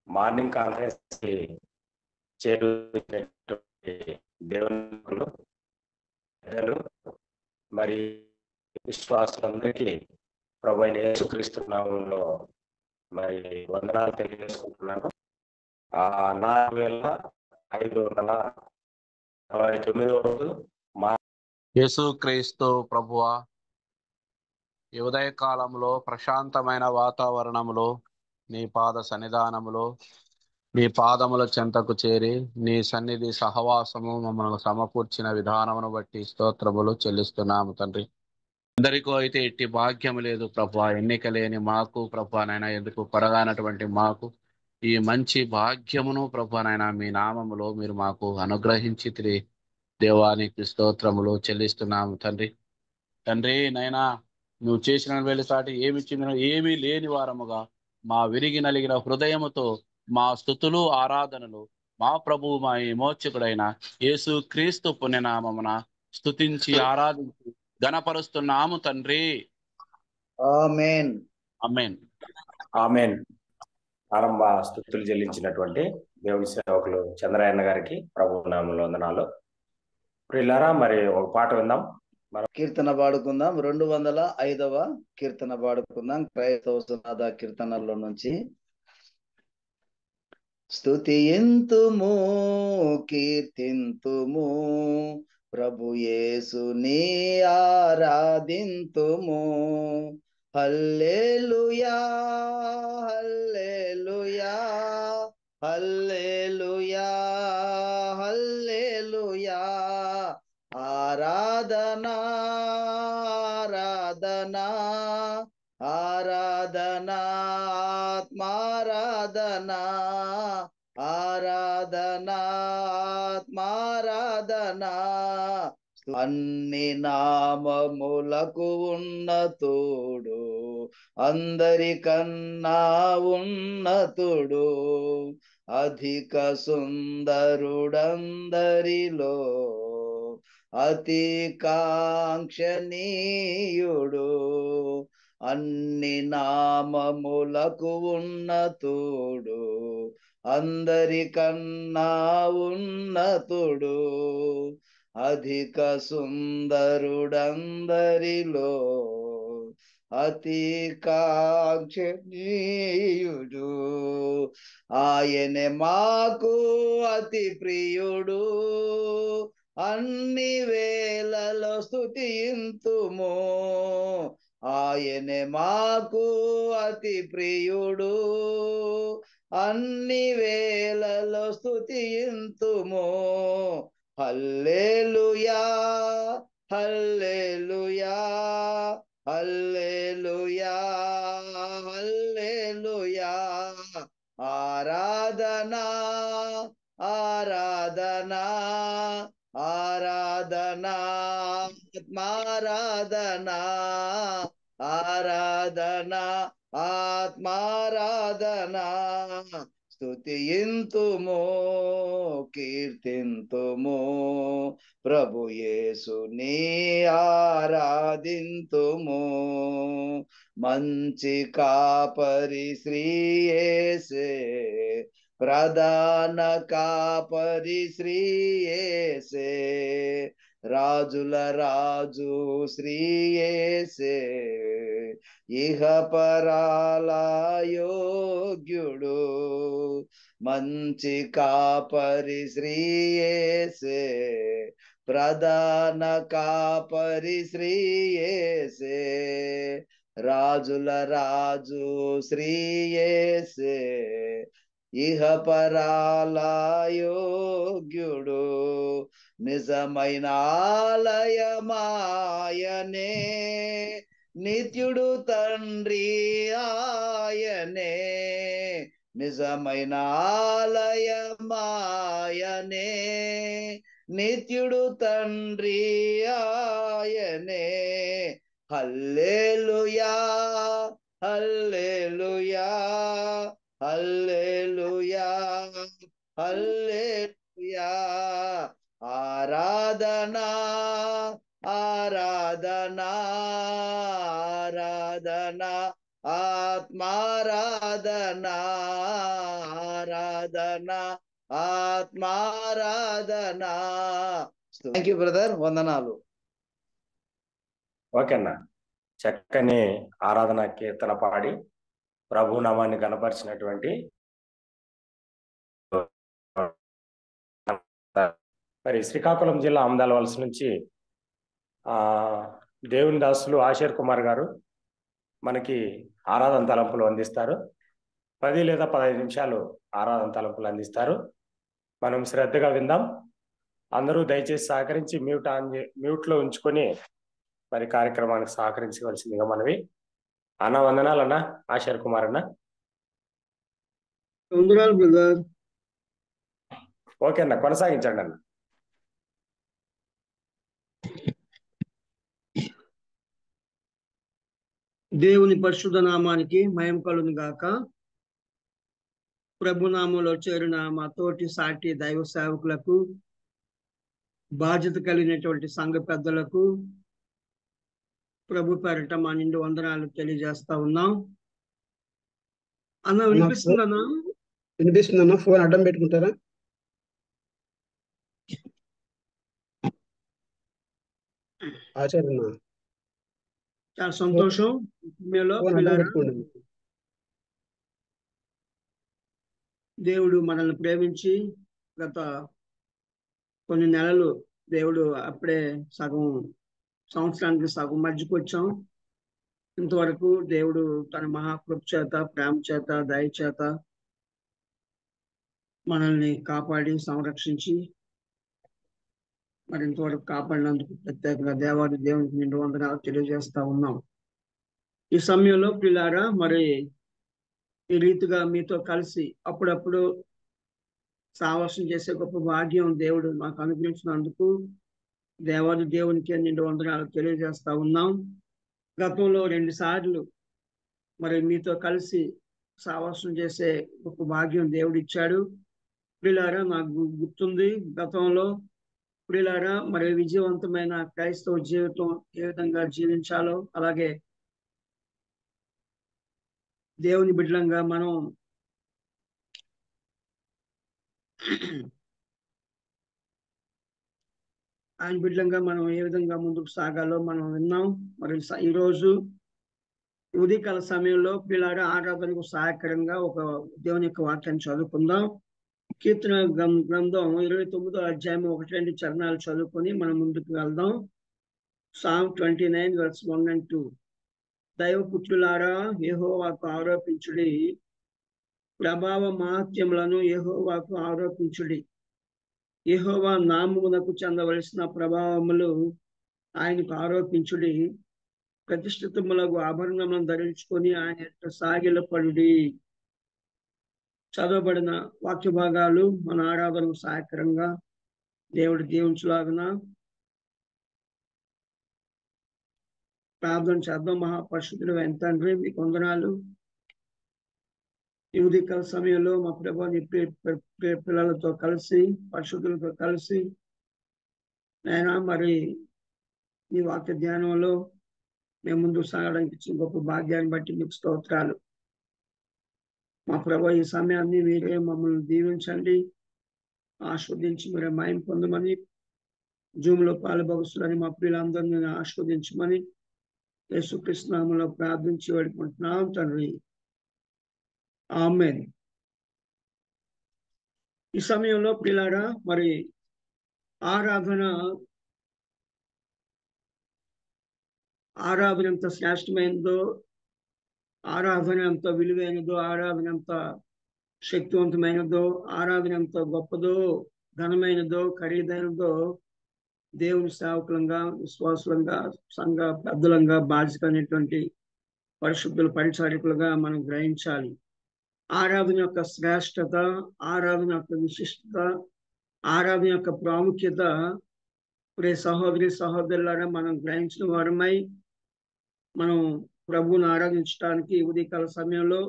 Morning conference కి చేరుకున్నటువంటి దేవునులు పెద్దలు మరి విశ్వాసులందరికీ ప్రభువైన యేసుక్రీస్తు నామములో మరి వందనాలు తెలియజేసుకుంటున్నాను. 4569 రోజు యేసుక్రీస్తు ప్రభువా, ఈ ఉదయ కాలంలో ప్రశాంతమైన వాతావరణంలో నీ పాద సన్నిధానములో నీ పాదముల చెంతకు చేరి నీ సన్నిధి సహవాసము మమ్మల్ని సమకూర్చిన విధానమును బట్టి స్తోత్రములు చెల్లిస్తున్నాము తండ్రి. అందరికీ అయితే ఎట్టి భాగ్యం లేదు ప్రభువా, ఎన్నిక లేని మాకు ప్రభువానైనా ఎందుకు కొరగానటువంటి మాకు ఈ మంచి భాగ్యమును ప్రభువానైనా మీ నామములో మీరు మాకు అనుగ్రహించి దేవానికి స్తోత్రములు చెల్లిస్తున్నాము తండ్రి. తండ్రి నైనా నువ్వు చేసిన వెలుసాటి ఏమి చిన్న ఏమీ లేని వారముగా మా విరిగి నలిగిన హృదయముతో మా స్తుతులు ఆరాధనలు మా ప్రభువు మా విమోచకుడైన యేసు క్రీస్తు పుణ్యనామమున స్తుతించి ఆరాధించి ఘనపరుస్తున్నాము తండ్రి. ఆమేన్. ఆమేన్. ఆమేన్. ఆరంభ స్తుతులు చెల్లించినటువంటి దేవుని సేవకులు చంద్రయ్య గారికి ప్రభు నామములో వందనాలు. ప్రియులారా, మరి ఒక పాట విందాం. కీర్తన పాడుకుందాం. 205వ కీర్తన పాడుకుందాం. క్రైస్తవ సునాద కీర్తనల్లో నుంచి. స్తుతియంతుము కీర్తింతుము ప్రభు యేసుని ఆరాధింతుము. హల్లెలూయా హల్లెలూయా హల్లెలూయా హల్లెలూయా. ఆరాధనా ఆరాధనా ఆరాధనా ఆత్మారాధనా ఆరాధనా ఆత్మారాధనా. అన్ని నామములకు ఉన్నతుడు, అందరికన్నా ఉన్నతుడు, అధిక సుందరుడందరిలో అతి కాంక్షణీయుడు. అన్ని నామములకు ఉన్నతుడు, అందరికన్నా ఉన్నతుడు, అధిక సుందరుడందరిలో అతి కాంక్షణీయుడు. ఆయనే మాకు అతి ప్రియుడు, అన్ని వేళలో స్తుతింతుము. ఆయనే మాకు అతి ప్రియుడు, అన్ని వేళలో స్తుతింతుము. హల్లెలూయా హల్లెలూయా హల్లెలూయా హల్లెలూయా. ఆరాధనా ఆరాధనా ఆరాధనా ఆత్మారాధనా ఆరాధనా ఆత్మారాధనా. స్తుతింతుము కీర్తింతుము ప్రభు యేసుని ఆరాధింతుము. మంచి కాపరి శ్రీ యేసే, ప్రధాన కాపరి శ్రీ యేసే, రాజుల రాజు శ్రీ యేసే, ఇహ పరాల యోగ్యుడు. మంచి కాపరి శ్రీ యేసే, ప్రధాన కాపరి శ్రీ యేసే, రాజుల రాజు శ్రీ యేసే, ఇహ పరాల యోగ్యుడు. నిజమైన ఆలయమాయనే, నిత్యుడు తండ్రి ఆయనే. నిజమైన ఆలయమాయనే, నిత్యుడు తండ్రి ఆయనే. హల్లెలూయా హల్లెలూయా హల్లెలూయా హల్లెలూయా. ఆరాధనా ఆరాధనా ఆరాధనా ఆత్మారాధనా ఆత్మారాధన. థ్యాంక్ యూ బ్రదర్, వందనాలు. ఓకే అన్న, చక్కని ఆరాధన కీర్తన పాడి ప్రభు నామాన్ని కనపరిచినటువంటి మరి శ్రీకాకుళం జిల్లా ఆమదాల వలస నుంచి దేవుని దాసులు ఆశీర్ కుమార్ గారు మనకి ఆరాధన తలంపులు అందిస్తారు. 10 లేదా 15 నిమిషాలు ఆరాధన తలంపులు అందిస్తారు. మనం శ్రద్ధగా విందాం. అందరూ దయచేసి సహకరించి మ్యూట్లో ఉంచుకొని మరి కార్యక్రమానికి సహకరించవలసిందిగా మనవి. అన్న వందనాలు అన్న, ఆశీర్ కుమార్ అన్న. వందనాలు బ్రదర్. ఓకే అన్న, కొనసాగించండి అన్న. దేవుని పరిశుద్ధ నామానికి మహిమ కలుగును గాక. ప్రభునామంలో చేరిన మా తోటి సాటి దైవ సేవకులకు, బాధ్యత కలిగినటువంటి సంఘ పెద్దలకు ప్రభు పేరిట మా నిండు వందనాలు తెలియజేస్తా ఉన్నాం. అన్న వినిపిస్తుందన్నా? వినిపిస్తుందన్నా. ఫోన్ అడ్డం పెట్టుకుంటారా? ఆచార్య, చాలా సంతోషం. మీలో దేవుడు మనల్ని ప్రేమించి గత కొన్ని నెలలు దేవుడు అప్పుడే సంవత్సరానికి సగం మధ్యకు వచ్చాం. ఇంతవరకు దేవుడు తన మహాకృప చేత, ప్రేమ చేత, దయ చేత మనల్ని కాపాడి సంరక్షించి మరి ఇంతవరకు కాపాడినందుకు ప్రత్యేకంగా దేవునికి నిండు వందనాలు తెలియజేస్తా ఉన్నాం. ఈ సమయంలో పిల్లారా, మరి ఈ రీతిగా మీతో కలిసి అప్పుడప్పుడు సావాసం చేసే గొప్ప భాగ్యం దేవుడు మాకు అనుగ్రహించినందుకు దేవునికి నిండు వందనాలు తెలియజేస్తా ఉన్నాం. గతంలో 2 సార్లు మరి మీతో కలిసి సావాసం చేసే గొప్ప భాగ్యం దేవుడు ఇచ్చాడు. ప్రియులారా, నాకు గుర్తుంది గతంలో ప్రియులారా, మరి విజయవంతమైన క్రైస్తవ జీవితం ఏ విధంగా జీవించాలో, అలాగే దేవుని బిడ్డలంగా మనం ఆయన బిడ్డలంగా మనం ఏ విధంగా ముందుకు సాగాలో మనం విన్నాం. మరి ఈరోజు ఉదయకాల సమయంలో పిల్లాడ ఆరాధనకు సహాయకరంగా ఒక దేవుని యొక్క వాక్యాన్ని చదువుకుందాం. కీర్తన గ్రంథం 29వ అధ్యాయం 1-2 చరణాలు చదువుకొని మనం ముందుకు వెళ్దాం. Psalm 29 verse 1 and 2. దైవపుత్రులారా, యెహోవాకు ఆరోపించుడి, ప్రభావ మహత్యములను యెహోవాకు ఆరోపించుడి. యెహోవా నామమునకు చెందవలసిన ప్రభావములు ఆయనకు ఆరోపించుడి. ప్రతిష్ఠితములకు ఆభరణములను ధరించుకొని ఆయన యొక్క సాగిలపడుడి. చదవబడిన వాక్య భాగాలు మన ఆరాధనకు సహాయకరంగా దేవుడు దీవించులాగున ప్రార్థన చేద్దాం. మహాపరిశుద్ధుడు అయిన తండ్రి, మీకు వందనాలు. ఈ ఉదయకాల సమయంలో మా ప్రభుని పిల్లలతో కలిసి, పరిశుద్ధులతో కలిసి నాయనా మరి ఈ వాక్య ధ్యానంలో మేము ముందుకు సాగడానికి ఇచ్చిన గొప్ప భాగ్యాన్ని బట్టి మీకు స్తోత్రాలు. మా ప్రభు ఈ సమయాన్ని మీరే మమ్మల్ని దీవించండి, ఆస్వాదించి మీరే మహిమ పొందమని, జూమ్లో పాలుభగస్తులని మా ప్రియులందరినీ ఆస్వాదించమని యేసుక్రీస్తు నామములో ప్రార్థించి వేడుకుంటున్నాం తండ్రి, ఆమేన్. ఈ సమయంలో ప్రియులారా, మరి ఆరాధన ఎంత శ్రేష్టమైనదో, ఆరాధన ఎంత విలువైనదో, ఆరాధన ఎంత శక్తివంతమైనదో, ఆరాధన ఎంత గొప్పదో, ఘనమైనదో, ఖరీదైనదో దేవుని సేవకులంగా, విశ్వాసులంగా, సంఘ పెద్దలంగా, బాధ్యత అనేటువంటి పరిశుద్ధుల పరిచారికులుగా మనం గ్రహించాలి. ఆరాధన యొక్క శ్రేష్టత, ఆరాధన యొక్క విశిష్టత, ఆరాధన యొక్క ప్రాముఖ్యత ప్రియ సహోదరి సహోదరులారా మనం గ్రహించిన వారమై మనం ప్రభువును ఆరాధించడానికి ఉదయకాల సమయంలో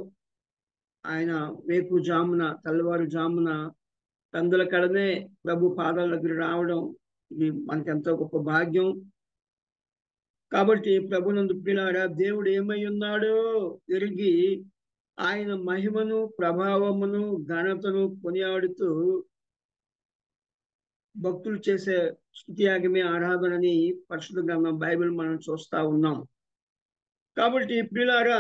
ఆయన వేకుజామున, తెల్లవారు జామున పెందల కడనే ప్రభు పాదాల దగ్గర రావడం ఇది మనకి ఎంతో గొప్ప భాగ్యం. కాబట్టి ప్రభునందు ప్రియులారా, దేవుడు ఏమై ఉన్నాడో ఎరిగి ఆయన మహిమను, ప్రభావమును, ఘనతను కొనియాడుతూ భక్తులు చేసే స్తుతియాగమే ఆరాధనని పరిశుద్ధ గ్రంథం బైబిల్ మనం చూస్తా ఉన్నాం. కాబట్టి ప్రియులారా,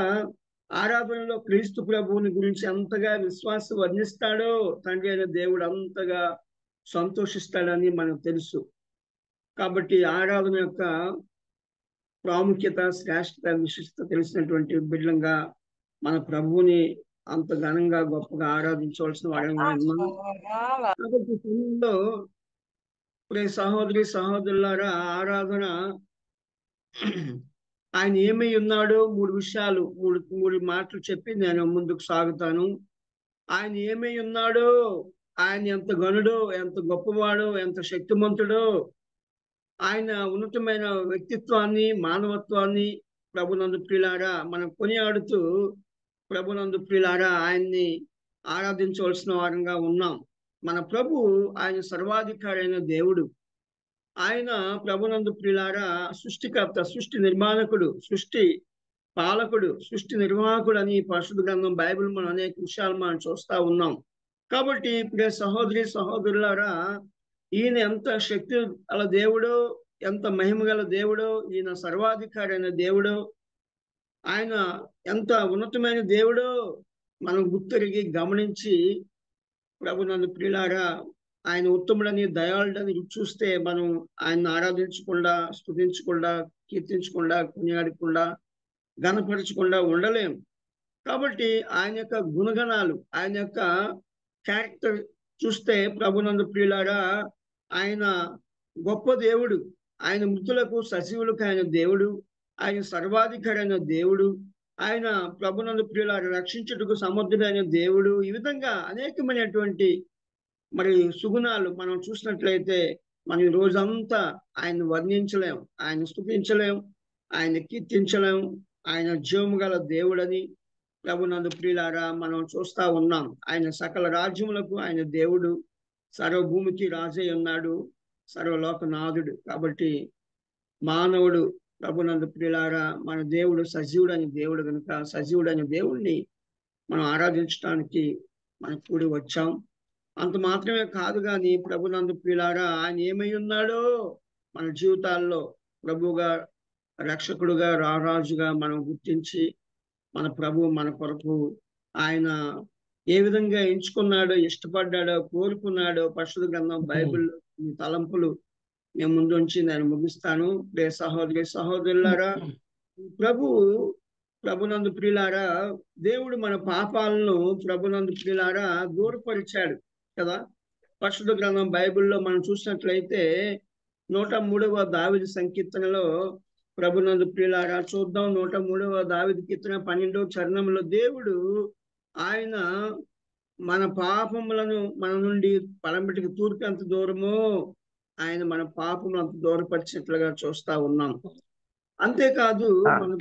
ఆరాధనలో క్రీస్తు ప్రభువుని గురించి అంతగా విశ్వాసం వర్ణిస్తాడో తండ్రి అయిన దేవుడు అంతగా సంతోషిస్తాడని మనకు తెలుసు. కాబట్టి ఆరాధన యొక్క ప్రాముఖ్యత, శ్రేష్టత, విశిష్టత తెలిసినటువంటి బిడ్డలంగా మన ప్రభువుని అంత ఘనంగా గొప్పగా ఆరాధించవలసిన వారంగా ఉన్నాం. కాబట్టి ఈ సమయంలో సహోదరి సహోదరులారా, ఆరాధన ఆయన ఏమై ఉన్నాడో మూడు మాటలు చెప్పి నేను ముందుకు సాగుతాను. ఆయన ఏమై ఉన్నాడో, ఆయన ఎంత గనుడో, ఎంత గొప్పవాడో, ఎంత శక్తిమంతుడో, ఆయన ఉన్నతమైన వ్యక్తిత్వాన్ని, మానవత్వాన్ని ప్రభునందు ప్రియులారా మనం కొనియాడుతూ ప్రభునందు ప్రియులారా ఆయన్ని ఆరాధించవలసిన వారంగా ఉన్నాం. మన ప్రభు ఆయన సర్వాధికారి అయిన దేవుడు. ఆయన ప్రభునందు ప్రియులారా సృష్టికర్త, సృష్టి నిర్మాణకుడు, సృష్టి పాలకుడు, సృష్టి నిర్వాహకుడు అని పరిశుద్ధ గ్రంథం బైబిల్ మనం అనేక విషయాలు మనం చూస్తా ఉన్నాం. కాబట్టి ప్రియ సహోదరి సహోదరులారా, ఈయన ఎంత శక్తి గల దేవుడో, ఎంత మహిమ గల దేవుడో, ఈయన సర్వాధికారి అయిన దేవుడో, ఆయన ఎంత ఉన్నతమైన దేవుడో మనం గుర్తెరిగి గమనించి ప్రభునందు ప్రియులారా ఆయన ఉత్తముడని, దయాళుడని చూస్తే మనం ఆయన ఆరాధించకుండా, స్తుతించకుండా, కీర్తించకుండా, కొనియాడకుండా, ఘనపరచకుండా ఉండలేం. కాబట్టి ఆయన యొక్క గుణగణాలు, ఆయన యొక్క క్యారెక్టర్ చూస్తే ప్రభునందు ప్రియులారా ఆయన గొప్ప దేవుడు, ఆయన మృతులకు సజీవులకు ఆయన దేవుడు, ఆయన సర్వాధికారి అయిన దేవుడు, ఆయన ప్రభునందు ప్రియులారా రక్షించుటకు సమర్థుడైన దేవుడు. ఈ విధంగా అనేకమైనటువంటి మరి సుగుణాలు మనం చూసినట్లయితే మనం ఈ రోజంతా ఆయన వర్ణించలేం, ఆయన స్తుతించలేం, ఆయన కీర్తించలేం. ఆయన జీవము గల దేవుడని ప్రభునందు ప్రియులారా మనం చూస్తా ఉన్నాం. ఆయన సకల రాజ్యములకు ఆయన దేవుడు, సర్వభూమికి రాజై ఉన్నాడు, సర్వలోకనాథుడు. కాబట్టి మానవుడు ప్రభునందు ప్రియులారా మన దేవుడు సజీవుడని దేవుడు కనుక సజీవుడని దేవుణ్ణి మనం ఆరాధించడానికి మనం కూడి వచ్చాం. అంత మాత్రమే కాదు కానీ ప్రభునందు ప్రియులారా ఆయన ఏమై ఉన్నాడో మన జీవితాల్లో ప్రభువుగా, రక్షకుడుగా, రారాజుగా మనం గుర్తించి మన ప్రభు మన కొరకు ఆయన ఏ విధంగా ఎంచుకున్నాడో, ఇష్టపడ్డాడో, కోరుకున్నాడో పరిశుద్ధ గ్రంథం బైబిల్లో ఈ తలంపులు మేము ముందుంచి నేను ముగిస్తాను. ప్రియ సహోదరి సహోదరులారా, ప్రభునందు ప్రియులారా దేవుడు మన పాపాలను ప్రభునందు ప్రియులారా దూరపరిచాడు కదా. పరిశుద్ధ గ్రంథం బైబిల్లో మనం చూసినట్లయితే 103వ దావీదు సంకీర్తనలో ప్రభునందు ప్రియులారా చూద్దాం. 103వ దావీదు కీర్తన 12వ చరణంలో దేవుడు ఆయన మన పాపములను మన నుండి పడమటికి తూర్పు ఎంత దూరమో ఆయన మన పాపములు అంత దూరపరిచినట్లుగా చూస్తా ఉన్నాం. అంతేకాదు మన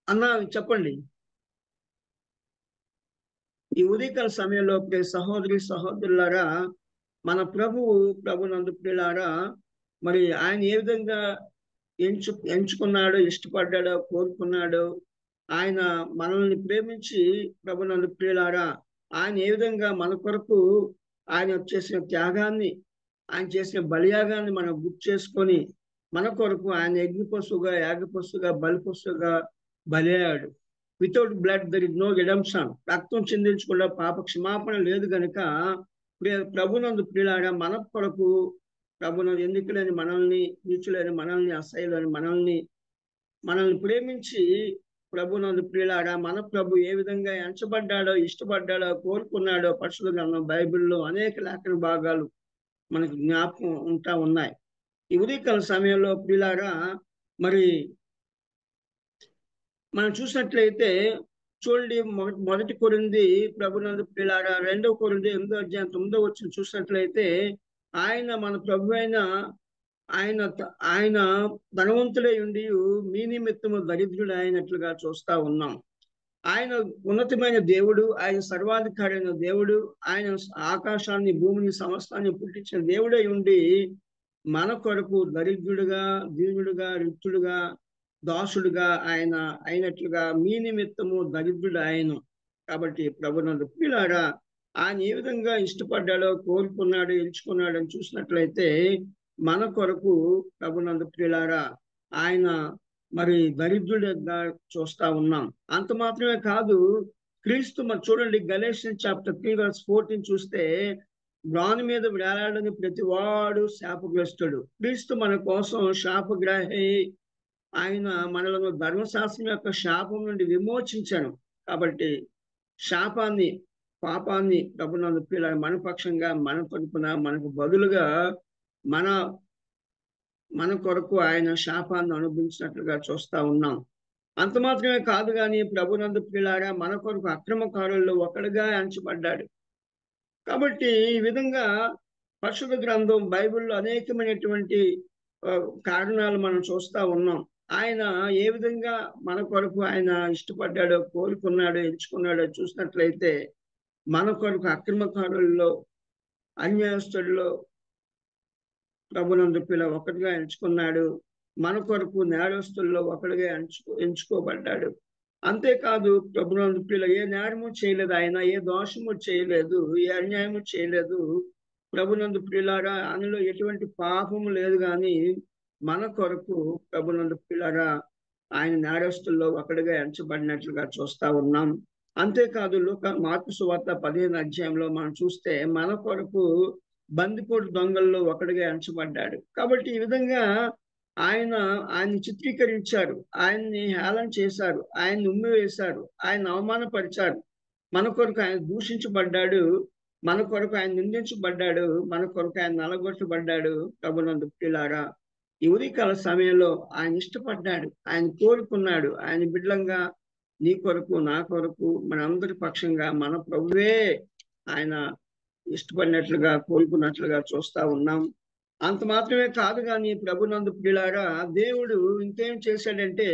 అన్నా చెప్పండి. ఈ ఉదయకాల సమయంలో సహోదరి సహోదరులారా మన ప్రభునందు ప్రియులారా మరి ఆయన ఏ విధంగా ఎంచుకున్నాడో, ఇష్టపడ్డాడో, కోరుకున్నాడో, ఆయన మనల్ని ప్రేమించి ప్రభునందు ప్రియులారా ఆయన ఏ విధంగా మన కొరకు ఆయన చేసిన త్యాగాన్ని, ఆయన చేసిన బలియాగాన్ని మనం గుర్తు చేసుకొని మన కొరకు ఆయన యజ్ఞపశువుగా, యాగపశువుగా, బలిపశువుగా బలయ్యాడు. Without blood there is no redemption. రక్తం చిందించకుండా పాప క్షమాపణ లేదు కనుక ప్రభునందు ప్రియులారా మన కొరకు ప్రభునందు ఎన్నికలేని మనల్ని, నీచులేని మనల్ని, అసహ్యులని మనల్ని ప్రేమించి ప్రభునందు ప్రియులారా మన ప్రభు ఏ విధంగా ఎంచబడ్డాడో, ఇష్టపడ్డాడో, కోరుకున్నాడో పరిశుద్ధ గ్రంథం బైబిల్లో అనేక లేఖన భాగాలు మనకు జ్ఞాపకం ఉంటా ఉన్నాయి. ఈ ఉదయకాల సమయంలో ప్రియులారా మరి మనం చూసినట్లయితే చూడండి, మొదటి కొరింథీ ప్రభునందు ప్రియులారా 2వ కొరింథీ 8వ అధ్యాయం 9వ వచనం చూసినట్లయితే ఆయన మన ప్రభు అయిన ఆయన ధనవంతుడై ఉండి మీ నిమిత్తము దరిద్రుడు అయినట్లుగా చూస్తా ఉన్నాం. ఆయన ఉన్నతమైన దేవుడు, ఆయన సర్వాధికారి అయిన దేవుడు, ఆయన ఆకాశాన్ని, భూమిని, సమస్తాన్ని పుట్టించిన దేవుడై ఉండి మన కొరకు దరిద్రుడుగా, దీనుడుగా, రిక్తుడుగా, దాసుడుగా ఆయన అయినట్లుగా మీ నిమిత్తము దరిద్రుడు ఆయన. కాబట్టి ప్రభునందు ప్రియులారా, ఆయన ఏ విధంగా ఇష్టపడ్డాడో, కోరుకున్నాడు, ఎంచుకున్నాడు అని చూసినట్లయితే మన కొరకు ప్రభునందు ప్రియులారా ఆయన మరి దరిద్రుడిగా చూస్తా ఉన్నాం. అంత మాత్రమే కాదు, క్రీస్తు మరి చూడండి, గలేషియన్స్ చాప్టర్ 3:14 చూస్తే మ్రాను మీద వేలాడని ప్రతి వాడు శాపగ్రస్తుడు. క్రీస్తు మన కోసం శాపగ్రాహి. ఆయన మనలను ధర్మశాస్త్రం యొక్క శాపం నుండి విమోచించాను. కాబట్టి శాపాన్ని, పాపాన్ని ప్రభునందు ప్రియులారా మన పక్షంగా, మన తరపున, మనకు బదులుగా మన కొరకు ఆయన శాపాన్ని అనుభవించినట్లుగా చూస్తా ఉన్నాం. అంత మాత్రమే కాదు కానీ ప్రభునందు ప్రియులారా మన కొరకు అక్రమకారుల్లో ఒకడుగా ఎంచబడ్డాడు. కాబట్టి ఈ విధంగా పరిశుద్ధ గ్రంథం బైబిల్లో అనేకమైనటువంటి కారణాలు మనం చూస్తా ఉన్నాం. ఆయన ఏ విధంగా మన కొరకు ఆయన ఇష్టపడ్డాడో, కోరుకున్నాడో, ఎంచుకున్నాడో చూసినట్లయితే మన కొరకు అక్రమకారుల్లో, అన్యాయస్తుల్లో ప్రభునందు పిల్ల ఒకటిగా ఎంచుకున్నాడు. మన కొరకు నేరస్తుల్లో ఒకటిగా ఎంచుకోబడ్డాడు. అంతేకాదు ప్రభునందు పిల్ల ఏ నేరము చేయలేదు, ఆయన ఏ దోషము చేయలేదు, ఏ అన్యాయము చేయలేదు. ప్రభునందు ప్రియులారా ఆయనలో ఎటువంటి పాపము లేదు. కానీ మన కొరకు ప్రభునందు ప్రియులారా ఆయన నేరస్తుల్లో ఒకటిగా ఎంచబడినట్లుగా చూస్తా ఉన్నాం. అంతేకాదు మార్కు సువార్త 15 అధ్యాయంలో మనం చూస్తే మన కొరకు బందిపోటు దొంగల్లో ఒకటిగా ఎంచబడ్డాడు. కాబట్టి ఈ విధంగా ఆయన్ని చిత్రీకరించారు, ఆయన్ని హేళన చేశారు, ఆయన్ని ఉమ్మివేశారు, ఆయన అవమానపరిచారు. మన కొరకు ఆయన దూషించబడ్డాడు, మన కొరకు ఆయన నిందించబడ్డాడు, మన కొరకు ఆయన నలగొట్టబడ్డాడు. ప్రభునందు ప్రియులారా ఈ ఉదయకాల సమయంలో ఆయన ఇష్టపడ్డాడు, ఆయన కోరుకున్నాడు. ఆయన బిడ్డలంగా నీ కొరకు, నా కొరకు, మనందరి పక్షంగా మన ప్రభువే ఆయన ఇష్టపడినట్లుగా, కోరుకున్నట్లుగా చూస్తా ఉన్నాం. అంత మాత్రమే కాదు కానీ ప్రభునందు ప్రియులారా దేవుడు ఇంకేం చేశాడంటే,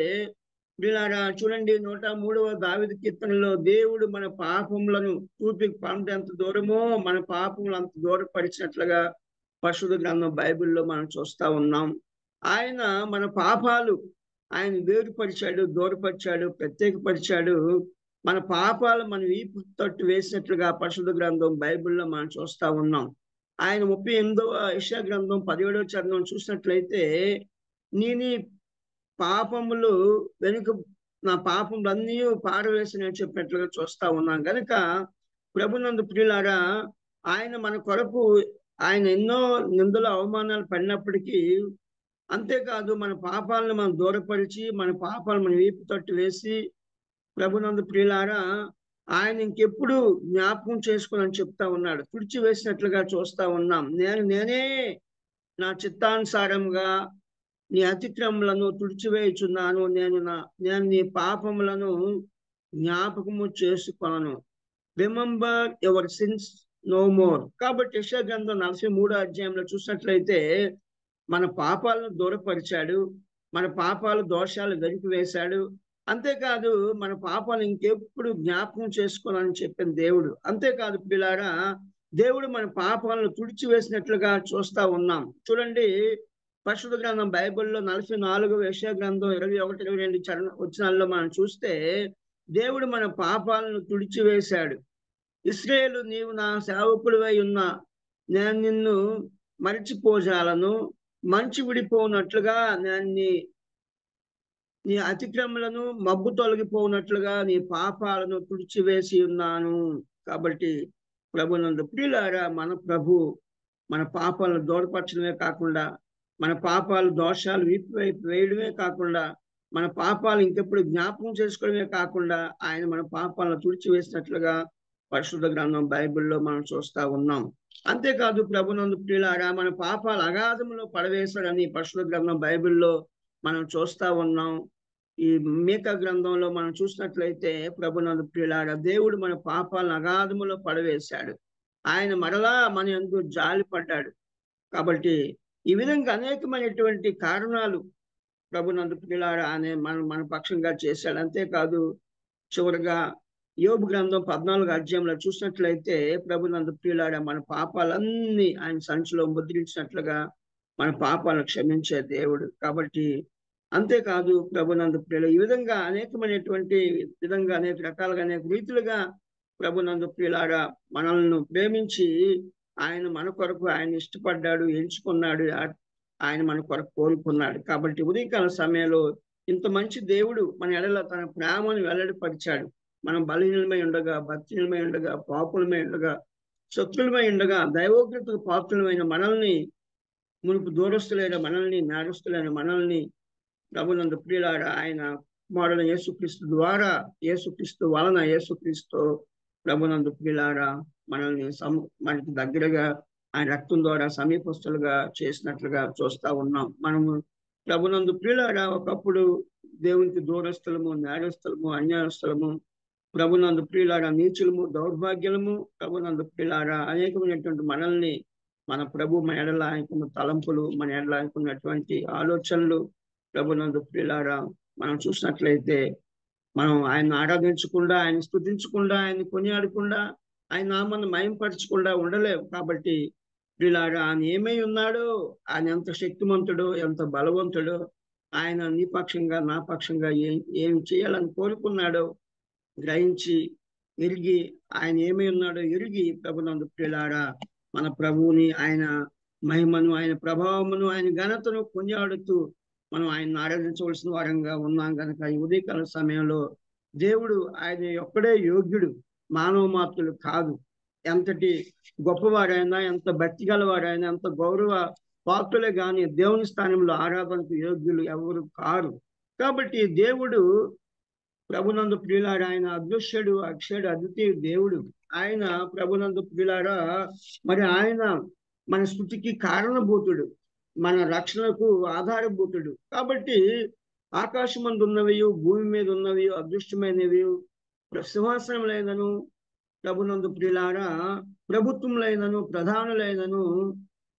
ప్రియులారా చూడండి 103వ దావీదు కీర్తనలో దేవుడు మన పాపములను తూర్పుకి పంపేంత దూరమో మన పాపములు అంత దూరపరిచినట్లుగా పరిశుద్ధ గ్రంథం బైబిల్లో మనం చూస్తా ఉన్నాం. ఆయన మన పాపాలు ఆయన వేరుపరిచాడు, దూరపరిచాడు, ప్రత్యేకపరిచాడు. మన పాపాలు మన వీపు తట్టు వేసినట్లుగా పరిశుద్ధ గ్రంథం బైబిల్లో మనం చూస్తా ఉన్నాం. ఆయన 38వ యెషయా గ్రంథం 17వ చరణం చూసినట్లయితే నీ పాపములు వెనుక నా పాపములన్నీ పారవేసిన చెప్పినట్లుగా చూస్తా ఉన్నాం. కనుక ప్రభునందు ప్రియులారా ఆయన మన కొరకు ఆయన ఎన్నో నిందలు, అవమానాలు పడినప్పటికీ, అంతేకాదు మన పాపాలను మనం దూరపరిచి, మన పాపాలు మన వీపు తట్టు వేసి, ప్రభునందు ప్రియులారా ఆయన ఇంకెప్పుడు జ్ఞాపకం చేసుకోవాలని చెప్తా ఉన్నాడు, తుడిచి వేసినట్లుగా చూస్తా ఉన్నాం. నేనే నా చిత్తానుసారంగా నీ అతిక్రమలను తుడిచివేయుచున్నాను, నేను నీ పాపములను జ్ఞాపకము చేసుకొనను. Remember your sins no more. కాబట్టి యెషయా గ్రంథం 43వ అధ్యాయంలో చూసినట్లయితే మన పాపాలను దూరపరిచాడు, మన పాపాలు, దోషాలు వెలికి వేశాడు. అంతేకాదు మన పాపాలు ఇంకెప్పుడు జ్ఞాపకం చేసుకోవాలని చెప్పిన దేవుడు. అంతేకాదు ప్రియులారా దేవుడు మన పాపాలను తుడిచివేసినట్లుగా చూస్తా ఉన్నాం. చూడండి పరిశుద్ధ గ్రంథం బైబిల్లో 44వ యెషయా గ్రంథం 21-22 వచనాల్లో మనం చూస్తే దేవుడు మన పాపాలను తుడిచివేశాడు. ఇశ్రాయేలు, నీవు నా సేవకుడివై ఉన్నా నేను నిన్ను మరిచిపోజాలను, మంచి విడిపోనట్లుగా నేను నీ అతిక్రమలను మబ్బు తొలగిపోనట్లుగా నీ పాపాలను తుడిచివేసి ఉన్నాను. కాబట్టి ప్రభునందు ప్రియులారా మన ప్రభు మన పాపాలను దూరపరచడమే కాకుండా, మన పాపాలు, దోషాలు వీపువైపు వేయడమే కాకుండా, మన పాపాలు ఇంకెప్పుడు జ్ఞాపకం చేసుకోవడమే కాకుండా ఆయన మన పాపాలను తుడిచివేసినట్లుగా పరిశుద్ధ గ్రంథం బైబిల్లో మనం చూస్తా ఉన్నాం. అంతేకాదు ప్రభునందు ప్రియులారా మన పాపాలు అగాధంలో పడవేశాడని పరిశుద్ధ గ్రంథం బైబిల్లో మనం చూస్తా ఉన్నాం. ఈ మీకా గ్రంథంలో మనం చూసినట్లయితే ప్రభునందు ప్రియులారా దేవుడు మన పాపాలను అగాధములో పడవేశాడు. ఆయన మరలా మన యందు జాలి పడ్డాడు. కాబట్టి ఈ విధంగా అనేకమైనటువంటి కారణాలు ప్రభునందు ప్రియులారా అనే మన పక్షంగా చేశాడు. అంతేకాదు చివరిగా యోబు గ్రంథం 14వ అధ్యాయంలో చూసినట్లయితే ప్రభునందు ప్రియులారా మన పాపాలన్నీ ఆయన సంచిలో ముద్రించినట్లుగా మన పాపాలను క్షమించే దేవుడు. కాబట్టి అంతేకాదు ప్రభునందు ప్రియులు ఈ విధంగా అనేకమైనటువంటి విధంగా అనేక రకాలుగా అనేక రీతులుగా ప్రభునందు ప్రియులారా మనల్ని ప్రేమించి ఆయన మన కొరకు ఆయన ఇష్టపడ్డాడు, ఎంచుకున్నాడు, ఆయన మన కొరకు కోరుకున్నాడు. కాబట్టి ఉదయకాల సమయంలో ఇంత మంచి దేవుడు మన ఎడల తన ప్రేమను వెల్లడిపరిచాడు. మనం బలహీనమై ఉండగా, భక్తిహీనమై ఉండగా, పాపులమై ఉండగా, శత్రులమై ఉండగా దైవోగ్రతకు పాత్రులమైన మనల్ని, మునుపు దూరస్తులైన మనల్ని, నేరస్తులైన మనల్ని ప్రభునందు ప్రియులారా ఆయన కుమారుడు యేసుక్రీస్తు ద్వారా, యేసుక్రీస్తు వలన, యేసుక్రీస్తు ప్రభునందు ప్రియులారా మనల్ని మనకి దగ్గరగా ఆయన రక్తం ద్వారా సమీపస్తులుగా చేసినట్లుగా చూస్తా ఉన్నాం. మనము ప్రభునందు ప్రియులారా ఒకప్పుడు దేవునికి దూరస్థలము, నేరస్థలము, అన్యాయస్థలము, ప్రభునందు ప్రియులారా నీచులము, దౌర్భాగ్యలము, ప్రభునందు ప్రియులారా అనేకమైనటువంటి మనల్ని మన ప్రభు మన ఎడల ఆయనకున్న తలంపులు, మన ఎడల ఆయనకున్నటువంటి ఆలోచనలు ప్రభునందు ప్రియులారా మనం చూసినట్లయితే మనం ఆయన ఆరాధించకుండా, ఆయన స్తుతించకుండా, ఆయన కొనియాడకుండా, ఆయన నామాన్ని మయంపరచకుండా ఉండలేవు. కాబట్టి ప్రియులారా ఆయన ఏమై ఉన్నాడో, ఆయన ఎంత శక్తిమంతుడో, ఎంత బలవంతుడో, ఆయన నీ పక్షంగా నా పక్షంగా ఏం చేయాలని కోరుకున్నాడో గ్రహించి ఎరిగి, ఆయన ఏమై ఉన్నాడో ఎరిగి ప్రభునందు ప్రియులారా మన ప్రభువుని, ఆయన మహిమను, ఆయన ప్రభావమును, ఆయన ఘనతను కొనియాడుతూ మనం ఆయన్ని ఆరాధించవలసిన వారంగా ఉన్నాం కనుక ఈ ఉదయకాల సమయంలో దేవుడు ఆయన ఒక్కడే యోగ్యుడు, మానవ మాత్రులు కాదు. ఎంతటి గొప్పవారైనా, ఎంత భక్తి గలవారైనా, ఎంత గౌరవ పాత్రులే కానీ దేవుని స్థానంలో ఆరాధనకు యోగ్యులు ఎవరు కారు. కాబట్టి దేవుడు ప్రభునందు ప్రియులారా ఆయన అదృశ్యుడు, అక్షయుడు, అద్వితీయ దేవుడు. ఆయన ప్రభునందు ప్రియులారా మరి ఆయన మన స్థుతికి కారణభూతుడు, మన రక్షణకు ఆధారభూతుడు. కాబట్టి ఆకాశమందు ఉన్నవి, భూమి మీద ఉన్నవి, అదృష్టమైనవి, సింహాసనములైనను, ప్రభునందు ప్రియులారా ప్రభుత్వములైనను, ప్రధానులైనను,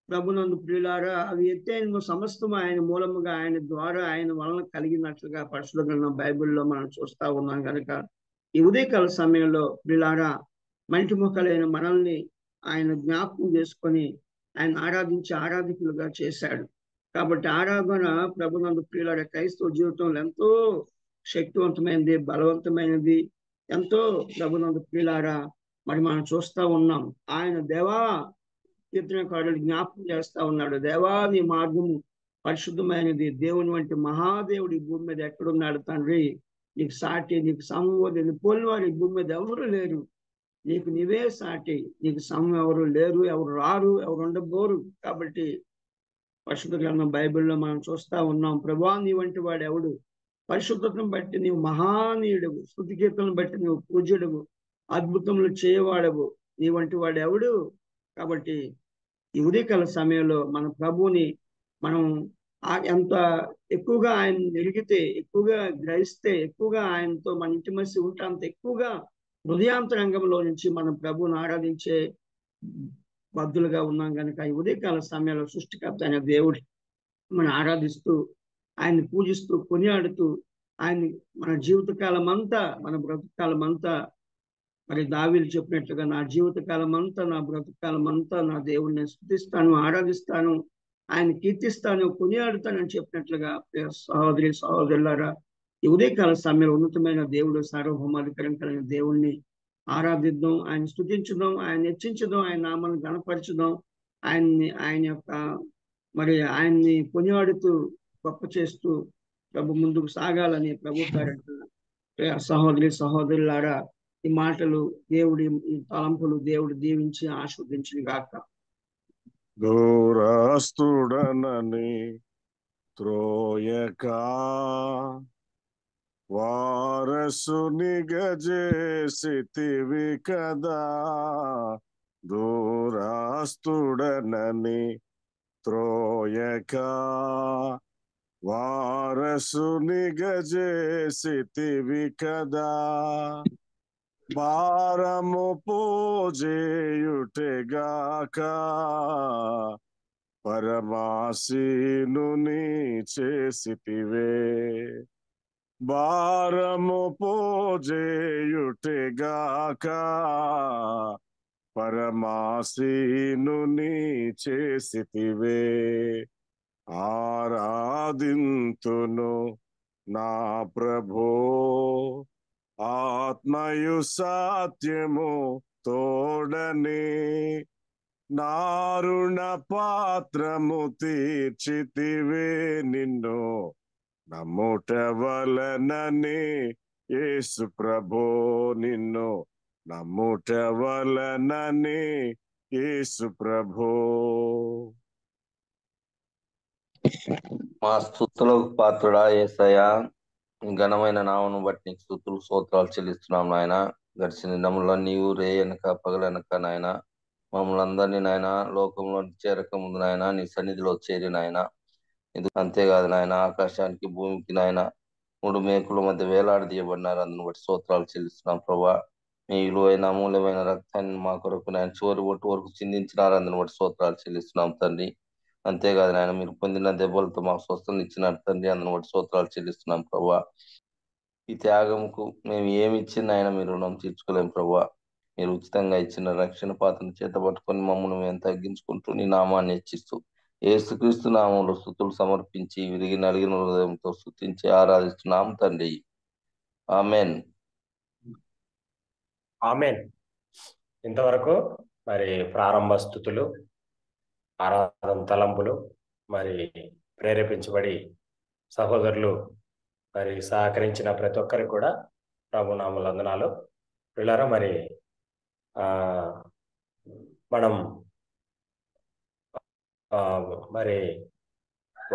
ప్రభునందు ప్రియులారా అవి ఎత్తైన సమస్తము ఆయన మూలముగా, ఆయన ద్వారా, ఆయన వలన కలిగినట్లుగా పరిశుద్ధ గ్రంథం బైబిల్లో మనం చూస్తా ఉన్నాం కనుక ఈ ఉదయకాల సమయంలో ప్రియులారా మంటి ముఖలైన మనల్ని ఆయన జ్ఞాపకం చేసుకొని ఆయన ఆరాధించి ఆరాధికులుగా చేశాడు. కాబట్టి ఆరాధన ప్రభునందు ప్రియులారా క్రైస్తవ జీవితంలో ఎంతో శక్తివంతమైనది, బలవంతమైనది, ఎంతో ప్రభునందు ప్రియులారా మరి మనం చూస్తా ఉన్నాం. ఆయన దేవా కీర్తనకారుడు జ్ఞాపకం చేస్తా ఉన్నాడు, దేవా నీ మార్గము పరిశుద్ధమైనది, దేవుని వంటి మహాదేవుడు ఈ భూమి మీద ఎక్కడున్నాడు తండ్రి, నీకు సాటి, నీకు సమూహం పోలిన వారు ఈ భూమి మీద ఎవరు లేరు, నీకు నీవే సాటి, నీకు సమం ఎవరు లేరు, ఎవరు రారు, ఎవరు ఉండబోరు. కాబట్టి పరిశుద్ధ గ్రంథం బైబిల్లో మనం చూస్తా ఉన్నాం, ప్రభువా నీ వంటి వాడు ఎవడు, పరిశుద్ధతను బట్టి నీవు మహానీయుడవు, స్తుతి కీర్తనను బట్టి నీవు పూజ్యుడవు, అద్భుతములు చేయవాడవు, నీ వంటి వాడు ఎవడు. కాబట్టి ఈ ఉదయకాల సమయంలో మన ప్రభువుని మనం ఎంత ఎక్కువగా ఆయన ఎరిగితే, ఎక్కువగా గ్రహిస్తే, ఎక్కువగా ఆయనతో మన ఇంటిమసి ఉంటే అంత ఎక్కువగా హృదయాంతరంగంలో నుంచి మనం ప్రభువుని ఆరాధించే బద్దులుగా ఉన్నాం కనుక ఈ ఉదయకాల సమయంలో సృష్టికర్త అయిన దేవుడి మనం ఆరాధిస్తూ, ఆయన్ని పూజిస్తూ, కొనియాడుతూ, ఆయన్ని మన జీవితకాలం అంతా, మన బ్రతుకాలం అంతా మరి దావీదు చెప్పినట్లుగా నా జీవితకాలం అంతా, నా బ్రతుకాలం అంతా నా దేవుడిని స్తుతిస్తాను, ఆరాధిస్తాను, ఆయన కీర్తిస్తాను, కొనియాడుతానని చెప్పినట్లుగా సహోదరి సహోదరులారా ఈ ఉదయకాల సమయంలో ఉన్నతమైన దేవుడు, సార్వభౌమాధికారం కలిగిన దేవుణ్ణి ఆరాధిద్దాం, ఆయన స్తుతించుదాం, ఆయన హెచ్చించుదాం, ఆయన నామాన్ని గణపరచుదాం, ఆయన యొక్క మరి ఆయన్ని కొనియాడుతూ గొప్ప చేస్తూ ప్రభు ముందుకు సాగాలని ప్రభు పేరట సహోదరి సహోదరులారా ఈ మాటలు దేవుడి, ఈ తలంపులు దేవుడు దీవించి ఆస్వాదించును గాక. దూరస్తుడనని త్రోయక వారసునిగా చేసితివి కదా, దూరస్తుడనని త్రోయక వారసునిగా చేసితివి కదా, భారము పూజేయుటెగాక పరమాసీనుని చేసితివే, భారము పూజేయుటెగాక పరమాసీనుని చేసితివే, ఆరాధింతును నా ప్రభో, ఆత్మయు సత్యము తోడని నారుణ పాత్రము తీర్చితివే నిన్ను నమ్ముట వలనని యేసు ప్రభో, నిన్ను నమ్ముట వలనని యేసు ప్రభో. మా స్తుతులకు పాత్రుడా యేసయ్యా, ఘనమైన నామను బట్టి నీకు స్తుతులు స్తోత్రాలు చెల్లిస్తున్నాం నాయన. గడిచిన దినములో నీవు రేయనక పగలనక నాయన మమ్మల్ని అందరినీ నాయన లోకంలో చేరక ముందు నాయన నీ సన్నిధిలో చేరి నాయన. అంతేకాదు నాయన, ఆకాశానికి భూమికి నాయన 3 మేకుల మధ్య వేలాడదీయబడినారు. అందుని బట్టి స్తోత్రాలు చెల్లిస్తున్నాం ప్రభా. మీ విలువైన అమూల్యమైన రక్తాన్ని మా కొరకు నాయన చివరి ఒట్టు వరకు చిందించినారు. అందుని బట్టి స్తోత్రాలు చెల్లిస్తున్నాం తండ్రి. అంతేకాదు నాయన, మీరు పొందిన దెబ్బలతో మాకు స్వస్థత ఇచ్చినారు తండ్రి. అందుని బట్టి స్తోత్రాలు చెల్లిస్తున్నాం ప్రభా. ఈ త్యాగంకు మేము ఏమి ఇచ్చింది ఆయన మీరు రుణం తీర్చుకోలేం ప్రభా. మీరు ఉచితంగా ఇచ్చిన రక్షణ పాత్రను చేత పట్టుకొని మమ్మల్ని మేము తగ్గించుకుంటూ నీ నామాన్ని హెచ్చిస్తూ యేసుక్రీస్తు నామంలో స్తుతులు సమర్పించి విరిగి నలిగిన హృదయంతో స్తుతించి ఆరాధిస్తున్నాం తండ్రి. ఆమెన్. ఆమెన్. ఇంతవరకు మరి ప్రారంభ స్తుతులు, ఆరాధన తలంపులు మరి ప్రేరేపించబడి సహోదరులు మరి సహకరించిన ప్రతి ఒక్కరికి కూడా ప్రభునామముల వందనాలు. పిల్లరా, మరి మనం మరి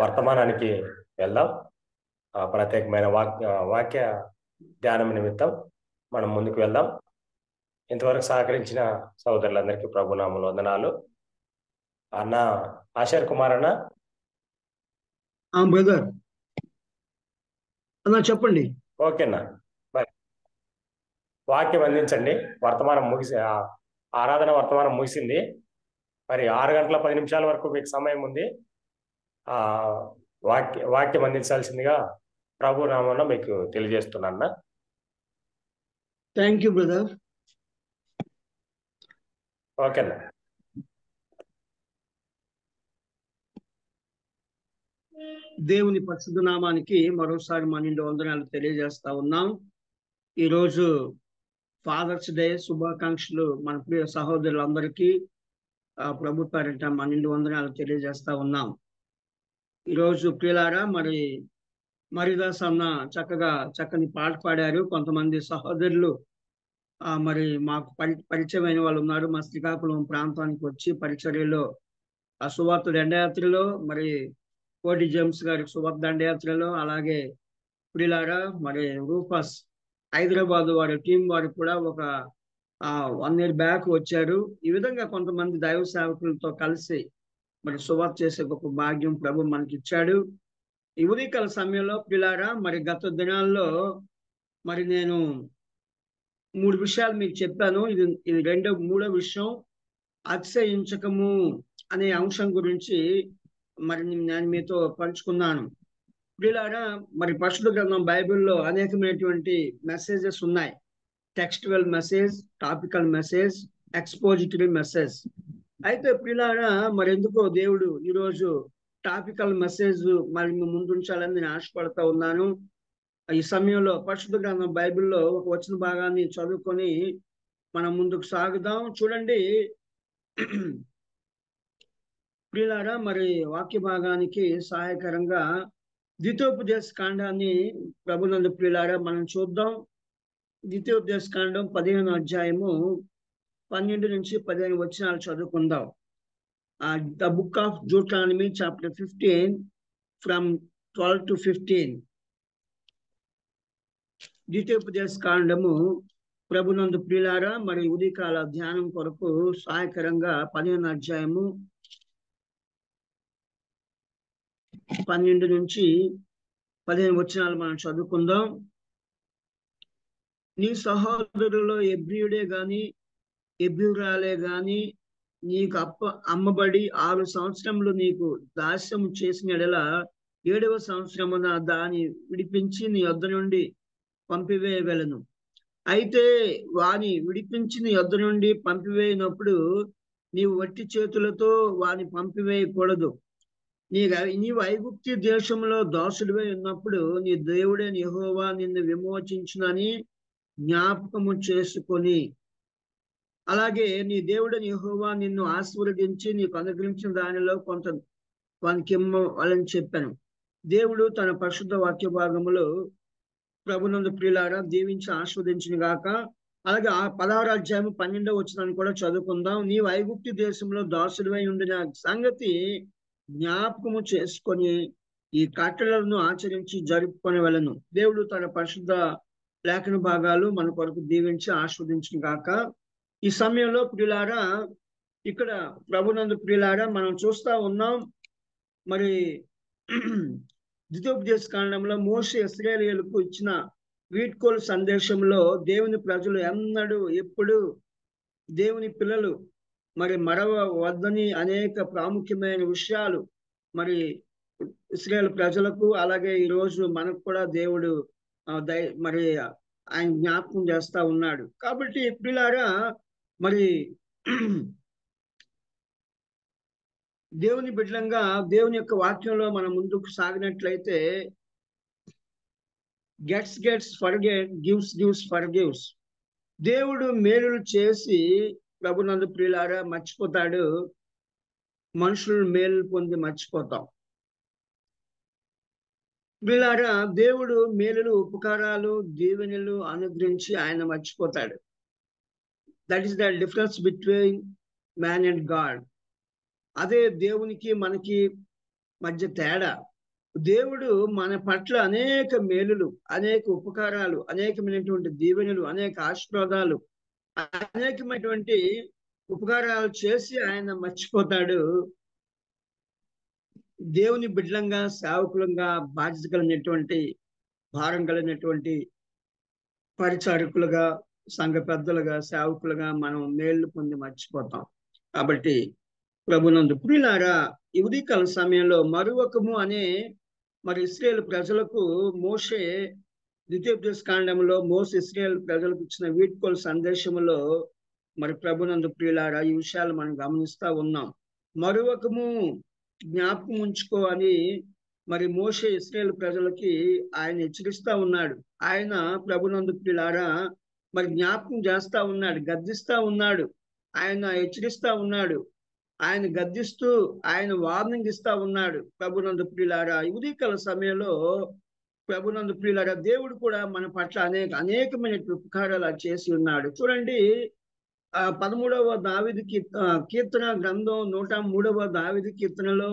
వర్తమానానికి వెళ్దాం. ప్రత్యేకమైన వాక్య ధ్యానం నిమిత్తం మనం ముందుకు వెళ్దాం. ఇంతవరకు సహకరించిన సహోదరులందరికీ ప్రభునామముల వందనాలు. అన్న ఆశర్ కుమార్ అన్న. బ్రదర్ అన్న చెప్పండి. ఓకేనా, మరి వాక్యం అందించండి. వర్తమానం ఆరాధన వర్తమానం ముగిసింది. మరి 6 గంటల 10 నిమిషాల వరకు మీకు సమయం ఉంది. వాక్యం అందించాల్సిందిగా ప్రభు నామమున మీకు తెలియజేస్తున్నాను. Thank you brother. ఓకేనా. దేవుని పరిశుద్ధ నామానికి మరోసారి మా నిండు వందనాలు తెలియజేస్తా ఉన్నాం. ఈరోజు ఫాదర్స్ డే శుభాకాంక్షలు మన ప్రియ సహోదరులందరికీ ప్రభు పేరిట మా నిండు వందనాలు తెలియజేస్తా ఉన్నాం. ఈరోజు ప్రియులారా, మరి మరిదాస్ అన్న చక్కని పాట పాడారు. కొంతమంది సహోదరులు మరి మాకు పరిచయమైన వాళ్ళు ఉన్నారు. మా శ్రీకాకుళం ప్రాంతానికి వచ్చి పరిచర్యలో ఆ సువార్త దండయాత్రలో, మరి కోటి జేమ్స్ గారి సువార్త దండయాత్రలో, అలాగే ప్రియులారా మరి రూపస్ హైదరాబాద్ వారి టీం వారు కూడా ఒక 1 year బ్యాక్ వచ్చారు. ఈ విధంగా కొంతమంది దైవ సేవకులతో కలిసి మరి సువార్త చేసే గొప్ప భాగ్యం ప్రభు మనకి ఇచ్చాడు. ఈ ఉదయకాల సమయంలో ప్రియులారా, మరి గత దినాల్లో మరి నేను 3 విషయాలు మీకు చెప్పాను. ఇది మూడో విషయం, అతిశయించకము అనే అంశం గురించి మరి నేను మీతో పంచుకున్నాను. ప్రియులారా, మరి పరిశుద్ధ గ్రంథం బైబిల్లో అనేకమైనటువంటి మెసేజెస్ ఉన్నాయి. Textual message, topical message, expository message. అయితే ప్రియులారా, మరి ఎందుకో దేవుడు ఈరోజు టాపికల్ మెసేజ్ మరి ముందుంచాలని నేను ఆశపడతా ఉన్నాను. ఈ సమయంలో పరిశుద్ధ గ్రంథం బైబిల్లో ఒక వచన భాగాన్ని చదువుకొని మనం ముందుకు సాగుదాం. చూడండి ప్రియులారా, మరి వాక్య భాగానికి సహాయకరంగా ద్వితీయోపదేశ కాండాన్ని ప్రభునందు ప్రియులారా మనం చూద్దాం. ద్వితీయోపదేశ కాండం 15వ అధ్యాయము 12 నుంచి 15 వచనాలు చదువుకుందాం. The book of Deuteronomy chapter 15 from 12 to 15. ద్వితీయోపదేశ కాండము ప్రభునందు ప్రియులారా, మరి ఉదయకాల ధ్యానం కొరకు సహాయకరంగా 15వ అధ్యాయము 12 నుంచి 15 వచనాలు మనం చదువుకుందాం. నీ సహోదరులో ఎబ్రియుడే గాని ఎబ్రియురాలే గాని నీకు అమ్మబడి 6 సంవత్సరములు నీకు దాస్యం చేసిన ఎడల 7వ సంవత్సరమున దాన్ని విడిపించి నీ యొద్ద నుండి పంపివేయగలను. అయితే వాని విడిపించి నీ యొద్ద నుండి పంపివేయనప్పుడు నీవు వట్టి చేతులతో వాని పంపివేయకూడదు. నీవు ఐగుప్తు దేశంలో దాసుడివై ఉన్నప్పుడు నీ దేవుడైన యెహోవా నిన్ను విమోచించునని జ్ఞాపకము చేసుకొని, అలాగే నీ దేవుడైన యెహోవా నిన్ను ఆశీర్వదించి నీకు అనుగ్రహించిన దానిలో కొంత వానికిమ్మని చెప్పాను. దేవుడు తన పరిశుద్ధ వాక్య భాగములో ప్రభునందు ప్రియులారా దీవించి ఆస్వాదించిన గాక. అలాగే ఆ 16వ అధ్యాయం 12వ వచనాన్ని కూడా చదువుకుందాం. నీవు ఐగుప్తు దేశంలో దాసుడివై ఉండిన సంగతి జ్ఞాపకము చేసుకొని ఈ కట్టడలను ఆచరించి జరుపుకొనవలెను. దేవుడు తన పరిశుద్ధ లేఖన భాగాలు మన కొరకు దీవించి ఆస్వాదించిన గాక. ఈ సమయంలో ప్రియులారా, ఇక్కడ ప్రభునందు ప్రియులారా మనం చూస్తా ఉన్నాం. మరి ద్వితీయోపదేశ కాండంలో మోషే ఇశ్రాయేలీయులకు ఇచ్చిన వీడ్కోలు సందేశంలో దేవుని ప్రజలు ఎన్నడూ ఎప్పుడు దేవుని పిల్లలు మరి మరవ వద్దని అనేక ప్రాముఖ్యమైన విషయాలు మరి ఇశ్రాయేల్ ప్రజలకు, అలాగే ఈ రోజు మనకు కూడా దేవుడు మరి ఆయన జ్ఞాపకం చేస్తా ఉన్నాడు. కాబట్టి ప్రియులారా, మరి దేవుని బిడ్డలంగా దేవుని యొక్క వాక్యంలో మనం ముందుకు సాగినట్లయితే గెట్స్ ఫర్గెట్, గివ్స్ ఫర్గివ్స్. దేవుడు మేలులు చేసి ప్రభునందు ప్రియులారా మర్చిపోతాడు, మనుషులు మేలు పొంది మర్చిపోతాం. ప్రియులారా, దేవుడు మేలులు, ఉపకారాలు, దీవెనలు అనుగ్రహించి ఆయన మర్చిపోతాడు. That is the difference between man and God. అదే దేవునికి మనకి మధ్య తేడా. దేవుడు మన పట్ల అనేక మేలులు, అనేక ఉపకారాలు, అనేకమైనటువంటి దీవెనలు, అనేక ఆశీర్వాదాలు, అనేకమైనటువంటి ఉపకారాలు చేసి ఆయన మర్చిపోతాడు. దేవుని బిడ్డలంగా, సేవకులంగా, బాధ్యత కలిగినటువంటి, భారం కలిగినటువంటి పరిచారకులుగా, సంఘ పెద్దలుగా, సేవకులుగా మనం మేళ్లు పొంది మర్చిపోతాం. కాబట్టి ప్రభునందు ప్రియులారా, ఈ ఉదయకాల సమయంలో మరువకము అనే మరి ఇశ్రాయేల్ ప్రజలకు మోషే ద్వితీయోపదేశ కాండంలో మోషే ఇశ్రాయేల్ ప్రజలకు ఇచ్చిన వీడ్కోలు సందేశంలో మరి ప్రభునందు ప్రియులారా ఈ విషయాలు మనం గమనిస్తా ఉన్నాం. మరువకము, జ్ఞాపకం ఉంచుకో అని మరి మోషే ఇశ్రాయేల్ ప్రజలకి ఆయన హెచ్చరిస్తా ఉన్నాడు. ఆయన ప్రభునందు ప్రియులారా మరి జ్ఞాపకం చేస్తా ఉన్నాడు, గద్దిస్తా ఉన్నాడు, ఆయన హెచ్చరిస్తా ఉన్నాడు, ఆయన గద్దిస్తూ ఆయన వార్నింగ్ ఇస్తా ఉన్నాడు. ప్రభునందు ప్రియులారా, ఉదయకాల సమయంలో ప్రభునందు ప్రియులారా దేవుడు కూడా మన పట్ల అనేకమైన ఉపకారాలు చేసి ఉన్నాడు. చూడండి, 13వ దావీదు కీర్తన గ్రంథం 103వ దావీదు కీర్తనలో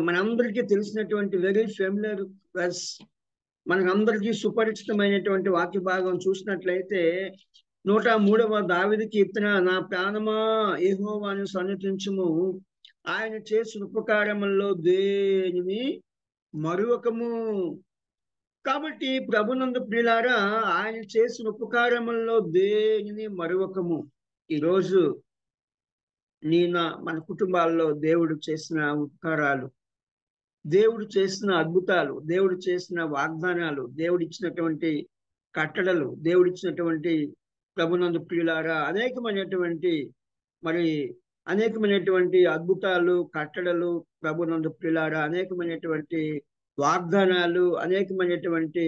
మనందరికీ తెలిసినటువంటి వెరీ ఫెమిలియర్ వర్స్, మనకందరికీ సుపరిచితమైనటువంటి వాక్య భాగం చూసినట్లయితే 103వ దావీదు కీర్తన, నా ప్రాణమా యెహోవాను సన్నిధించుము, ఆయన చేసిన ఉపకారములలో దేనిని మరువకము. కాబట్టి ప్రభునందు ప్రియులారా, ఆయన చేసిన ఉపకారములలో దేనిని మరువకము. ఈరోజు మన కుటుంబాల్లో దేవుడు చేసిన ఉపకారాలు, దేవుడు చేసిన అద్భుతాలు, దేవుడు చేసిన వాగ్దానాలు, దేవుడు ఇచ్చినటువంటి కట్టడలు, దేవుడు ఇచ్చినటువంటి ప్రభునందు ప్రియులారా అనేకమైనటువంటి అద్భుతాలు, కట్టడలు, ప్రభునందు ప్రియులారా అనేకమైనటువంటి వాగ్దానాలు, అనేకమైనటువంటి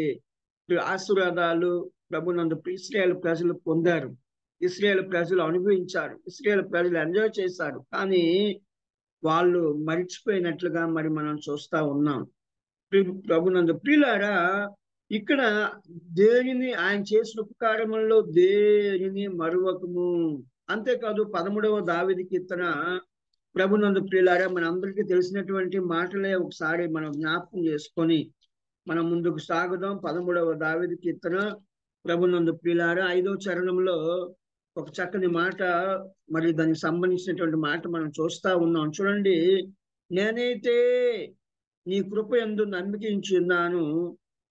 ఆశీర్వాదాలు ప్రభునందు ఇశ్రాయేల్ ప్రజలు పొందారు, ఇశ్రాయేల్ ప్రజలు అనుభవించారు, ఇశ్రాయేల్ ప్రజలు ఎంజాయ్ చేశారు. కానీ వాళ్ళు మరిచిపోయినట్లుగా మరి మనం చూస్తా ఉన్నాం. ప్రభునందు ప్రియులారా, ఇక్కడ దేనిని ఆయన చేసిన ఉపకారములలో దేనిని మరువకము. అంతేకాదు 13వ దావీదు కీర్తన ప్రభునందు ప్రియులారా మన అందరికీ తెలిసినటువంటి మాటలే ఒకసారి మనం జ్ఞాపకం చేసుకొని మనం ముందుకు సాగుదాం. 13వ దావీదు కీర్తన ప్రభునందు ప్రియులారా 5వ చరణంలో ఒక చక్కని మాట, మరి దానికి సంబంధించినటువంటి మాట మనం చూస్తా ఉన్నాం. చూడండి, నేనైతే నీ కృప యందు నమ్మికించి ఉన్నాను,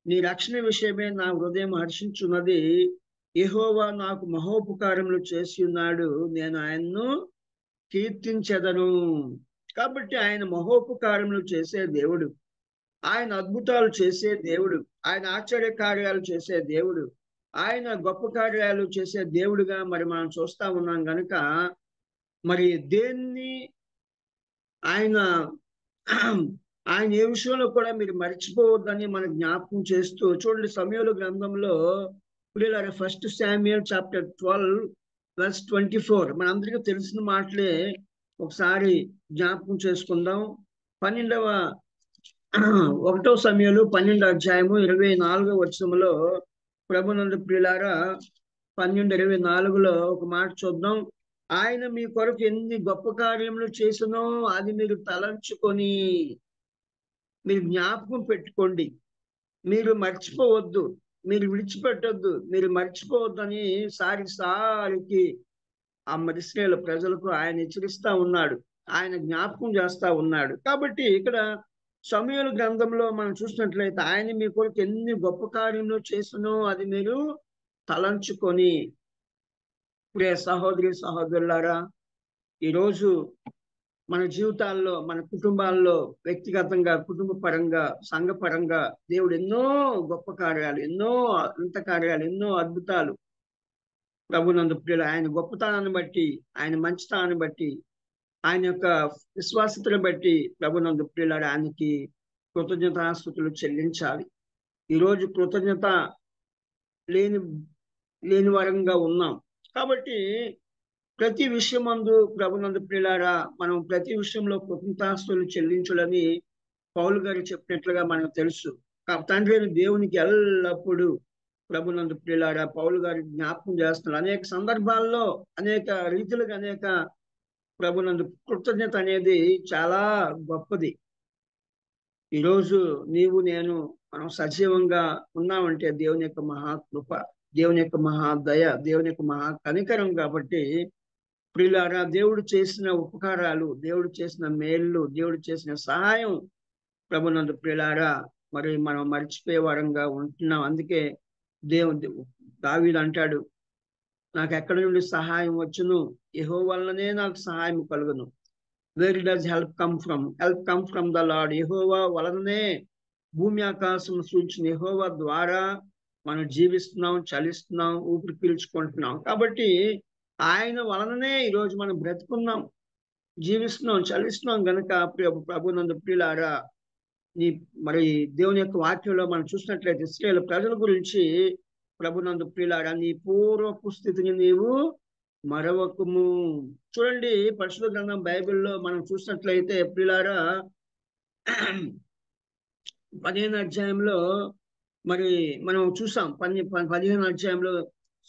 నీ రక్షణ విషయమే నా హృదయం హర్షించున్నది, యెహోవా నాకు మహోపకారములు చేసి ఉన్నాడు, నేను ఆయన్ను కీర్తించెదను. కాబట్టి ఆయన మహోపకారములు చేసే దేవుడు, ఆయన అద్భుతాలు చేసే దేవుడు, ఆయన ఆశ్చర్య కార్యాలు చేసే దేవుడు, ఆయన గొప్ప కార్యాలు చేసే దేవుడుగా మరి మనం చూస్తా ఉన్నాం. కనుక మరి దేన్ని ఆయన ఆయన ఏ విషయంలో కూడా మీరు మర్చిపోవద్దని మన జ్ఞాపకం చేస్తూ చూడండి. సమూయేలు గ్రంథంలో ప్రియులారా 1 శామ్యూయల్ చాప్టర్ 12:24 మనందరికీ తెలిసిన మాటలే ఒకసారి జ్ఞాపకం చేసుకుందాం. 1 సమూయేలు 12:24 వచనంలో ప్రభునందు ప్రియులారా 12:24లో ఒక మాట చూద్దాం. ఆయన మీ కొరకు ఎన్ని గొప్ప కార్యములు చేసినో అది మీరు తలంచుకొని మీరు జ్ఞాపకం పెట్టుకోండి. మీరు మర్చిపోవద్దు, మీరు విడిచిపెట్టొద్దు, మీరు మర్చిపోవద్దని సారికి ఆ ఇశ్రాయేలు ప్రజలకు ఆయన హెచ్చరిస్తా ఉన్నాడు, ఆయన జ్ఞాపకం చేస్తా ఉన్నాడు. కాబట్టి ఇక్కడ సమూయేలు గ్రంథంలో మనం చూసినట్లయితే ఆయన మీ కొరకు ఎన్ని గొప్ప కార్యములు చేసినో అది మీరు తలంచుకొని. ప్రియ సహోదరి సహోదరులారా, ఈరోజు మన జీవితాల్లో, మన కుటుంబాల్లో, వ్యక్తిగతంగా, కుటుంబ పరంగా, సంఘ పరంగా దేవుడు ఎన్నో గొప్ప కార్యాలు, ఎన్నో అంత కార్యాలు, ఎన్నో అద్భుతాలు ప్రభునందు ప్రియులు ఆయన గొప్పతనాన్ని బట్టి, ఆయన మంచితనాన్ని బట్టి, ఆయన యొక్క విశ్వాసతను బట్టి ప్రభునందు ప్రియులారా ఆయనకి కృతజ్ఞతాస్తుతులు చెల్లించాలి. ఈరోజు కృతజ్ఞత లేని వారంగా ఉన్నాం. కాబట్టి ప్రతి విషయమందు ప్రభునందు ప్రియులారా మనం ప్రతి విషయంలో కృతజ్ఞతాస్తుతులు చెల్లించాలని పౌలు గారు చెప్పినట్లుగా మనకు తెలుసు. తండ్రి అయిన దేవునికి ఎల్లప్పుడూ ప్రభునందు ప్రియులారా పౌలు గారి జ్ఞాపకం చేస్తున్నారు. అనేక సందర్భాల్లో, అనేక రీతులుగా, అనేక ప్రభునందు కృతజ్ఞత అనేది చాలా గొప్పది. ఈరోజు నీవు నేను మనం సజీవంగా ఉన్నామంటే దేవుని యొక్క మహాకృప, దేవుని యొక్క మహాదయ, దేవుని యొక్క మహా కనికరం. కాబట్టి ప్రియులారా దేవుడు చేసిన ఉపకారాలు, దేవుడు చేసిన మేళ్ళు, దేవుడు చేసిన సహాయం ప్రభునందు ప్రియులారా మరి మనం మర్చిపోయే వారంగా ఉంటున్నాం. అందుకే దావీదు అంటాడు, నాకు ఎక్కడి నుండి సహాయం వచ్చును, యెహోవా వలననే నాకు సహాయం కలుగును. Where does help come from? Help come from the Lord. యెహోవా వలననే భూమి ఆకాశం సూచించిన యెహోవా ద్వారా మనం జీవిస్తున్నాం, చలిస్తున్నాం, ఊపిరి పీల్చుకుంటున్నాం. కాబట్టి ఆయన వలననే ఈరోజు మనం బ్రతుకున్నాం, జీవిస్తున్నాం, చలిస్తున్నాం గనుక ప్రభునందు ప్రియులారా మరి దేవుని యొక్క వాక్యంలో మనం చూసినట్లయితే ఇశ్రాయేలు ప్రజల గురించి ప్రభునందు ప్రియులారా నీ పూర్వపు స్థితిని నీవు మరవకము. చూడండి పరిశుద్ధ గ్రంథం బైబిల్లో మనం చూసినట్లయితే ప్రియులారా 15వ అధ్యాయంలో మరి మనం చూసాం. 15వ అధ్యాయంలో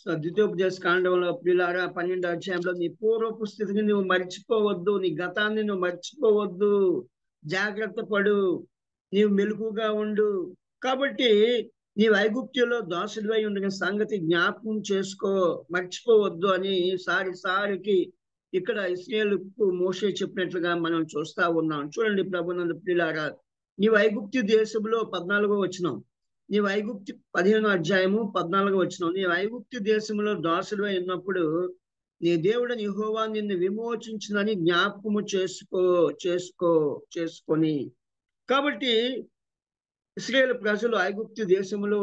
ద్వితీయోపదేశ కాండంలో ప్రియులారా 12వ అధ్యాయంలో నీ పూర్వపు స్థితిని నువ్వు మర్చిపోవద్దు, నీ గతాన్ని నువ్వు మర్చిపోవద్దు, జాగ్రత్త పడు, నీవు మెలకుగా ఉండు. కాబట్టి నీవు ఐగుప్తులో దాసుడివై ఉండిన సంగతి జ్ఞాపకం చేసుకో, మర్చిపోవద్దు అని సారికి ఇక్కడ ఇశ్రాయేలుకు మోషే చెప్పినట్లుగా మనం చూస్తా ఉన్నాం. చూడండి ప్రభునందు ప్రియులారా నీవు ఐగుప్తు దేశంలో 14వ వచనం, నీవు ఐగుప్తు 15వ అధ్యాయము 14వ వచనం, నీవు ఐగుప్తు దేశంలో దాసుడివై ఉన్నప్పుడు నీ దేవుడని యెహోవా నిన్ను విమోచించునని జ్ఞాపకము చేసుకొని. కాబట్టి ఇశ్రాయేలు ప్రజలు ఐగుప్తు దేశంలో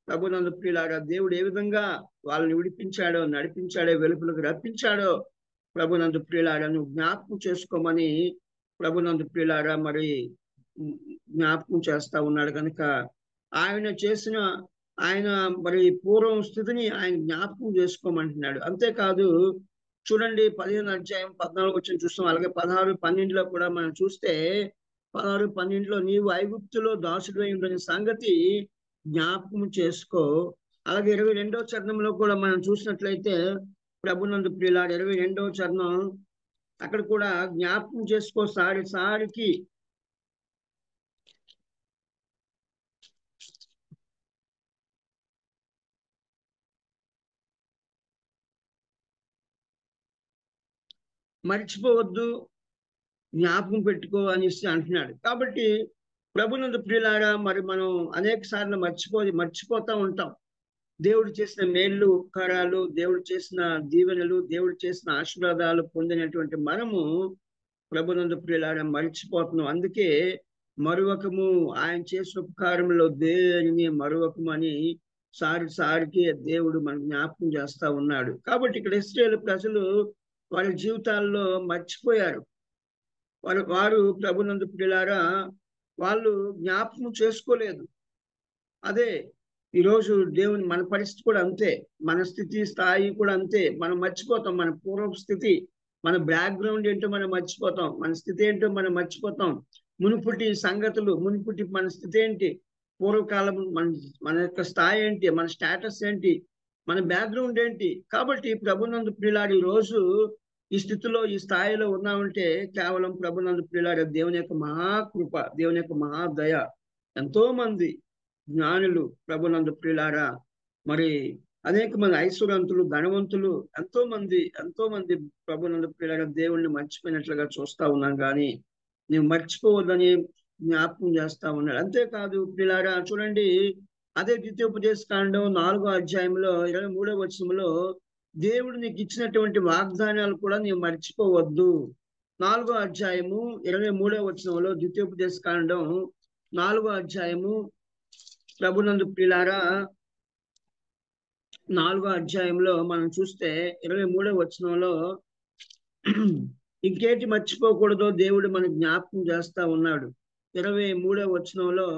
ప్రభునందు ప్రియులారా దేవుడు ఏ విధంగా వాళ్ళని విడిపించాడో, నడిపించాడో, వెలుపులకు రప్పించాడో ప్రభునందు ప్రియులారా నువ్వు జ్ఞాపకం చేసుకోమని ప్రభునందు ప్రియులారా మరి జ్ఞాపకం చేస్తా ఉన్నాడు. కనుక ఆయన మరి పూర్వం స్థితిని ఆయన జ్ఞాపకం చేసుకోమంటున్నాడు. అంతేకాదు చూడండి 15వ అధ్యాయం 14వ వచనం చూస్తాం. అలాగే 16, 12లో కూడా మనం చూస్తే 16, 12లో నీవు ఐగుప్తులో దాసుడివై ఉండిన సంగతి జ్ఞాపకం చేసుకో. అలాగే 22వ చరణంలో కూడా మనం చూసినట్లయితే ప్రభునందు ప్రియులారా 22వ చరణం అక్కడ కూడా జ్ఞాపకం చేసుకో సారికి మర్చిపోవద్దు, జ్ఞాపకం పెట్టుకో అనేసి అంటున్నాడు. కాబట్టి ప్రభునందు ప్రియులారా మరి మనం అనేక సార్లు మర్చిపోతా ఉంటాం. దేవుడు చేసిన మేళ్ళు, ఉపకారాలు, దేవుడు చేసిన దీవెనలు, దేవుడు చేసిన ఆశీర్వాదాలు పొందినటువంటి మనము ప్రభునందు ప్రియులారా మర్చిపోతున్నాం. అందుకే మరువకము, ఆయన చేసిన ఉపకారంలో దేనిని మరువకము అని సారికి దేవుడు మన జ్ఞాపకం చేస్తా ఉన్నాడు. కాబట్టి ఇక్కడ ఇశ్రాయేలు ప్రజలు వాళ్ళ జీవితాల్లో మర్చిపోయారు. వారు ప్రభునందు ప్రియులారా వాళ్ళు జ్ఞాపకం చేసుకోలేదు. అదే ఈరోజు దేవుని మన పరిస్థితి కూడా అంతే, మన స్థితి స్థాయి కూడా అంతే. మనం మర్చిపోతాం మన పూర్వపు స్థితి, మన బ్యాక్గ్రౌండ్ ఏంటో మనం మర్చిపోతాం, మన స్థితి ఏంటో మనం మర్చిపోతాం. మునుపటి సంగతులు, మునుపటి మన స్థితి ఏంటి, పూర్వకాలం మన యొక్క స్థాయి ఏంటి, మన స్టేటస్ ఏంటి, మన బ్యాక్గ్రౌండ్ ఏంటి. కాబట్టి ప్రభునందు ప్రియులారు ఈ రోజు ఈ స్థితిలో ఈ స్థాయిలో ఉన్నామంటే కేవలం ప్రభునందు ప్రియులారు దేవుని యొక్క మహాకృప, దేవుని యొక్క మహాదయ. ఎంతో మంది జ్ఞానులు ప్రభునందు ప్రియులారా, మరి అనేక మంది ఐశ్వర్యవంతులు, ధనవంతులు, ఎంతో మంది ప్రభునందు ప్రియులారా దేవుణ్ణి మర్చిపోయినట్లుగా చూస్తా ఉన్నాం. కానీ నీవు మర్చిపోవద్దని జ్ఞాపకం చేస్తా ఉన్నాడు. అంతేకాదు ప్రియులారా చూడండి, అదే ద్వితీయోపదేశకాండం 4వ అధ్యాయంలో 23వ వచనంలో దేవుడు నీకు ఇచ్చినటువంటి వాగ్దానాలు కూడా నీవు మర్చిపోవద్దు. 4వ అధ్యాయము 23వ వచనంలో ద్వితీయోపదేశకాండం 4వ అధ్యాయము ప్రభునందు ప్రియులారా 4వ అధ్యాయంలో మనం చూస్తే 23వ వచనంలో ఇంకేంటి మర్చిపోకూడదో దేవుడు మనకు జ్ఞాపకం చేస్తా ఉన్నాడు. 23వ వచనంలో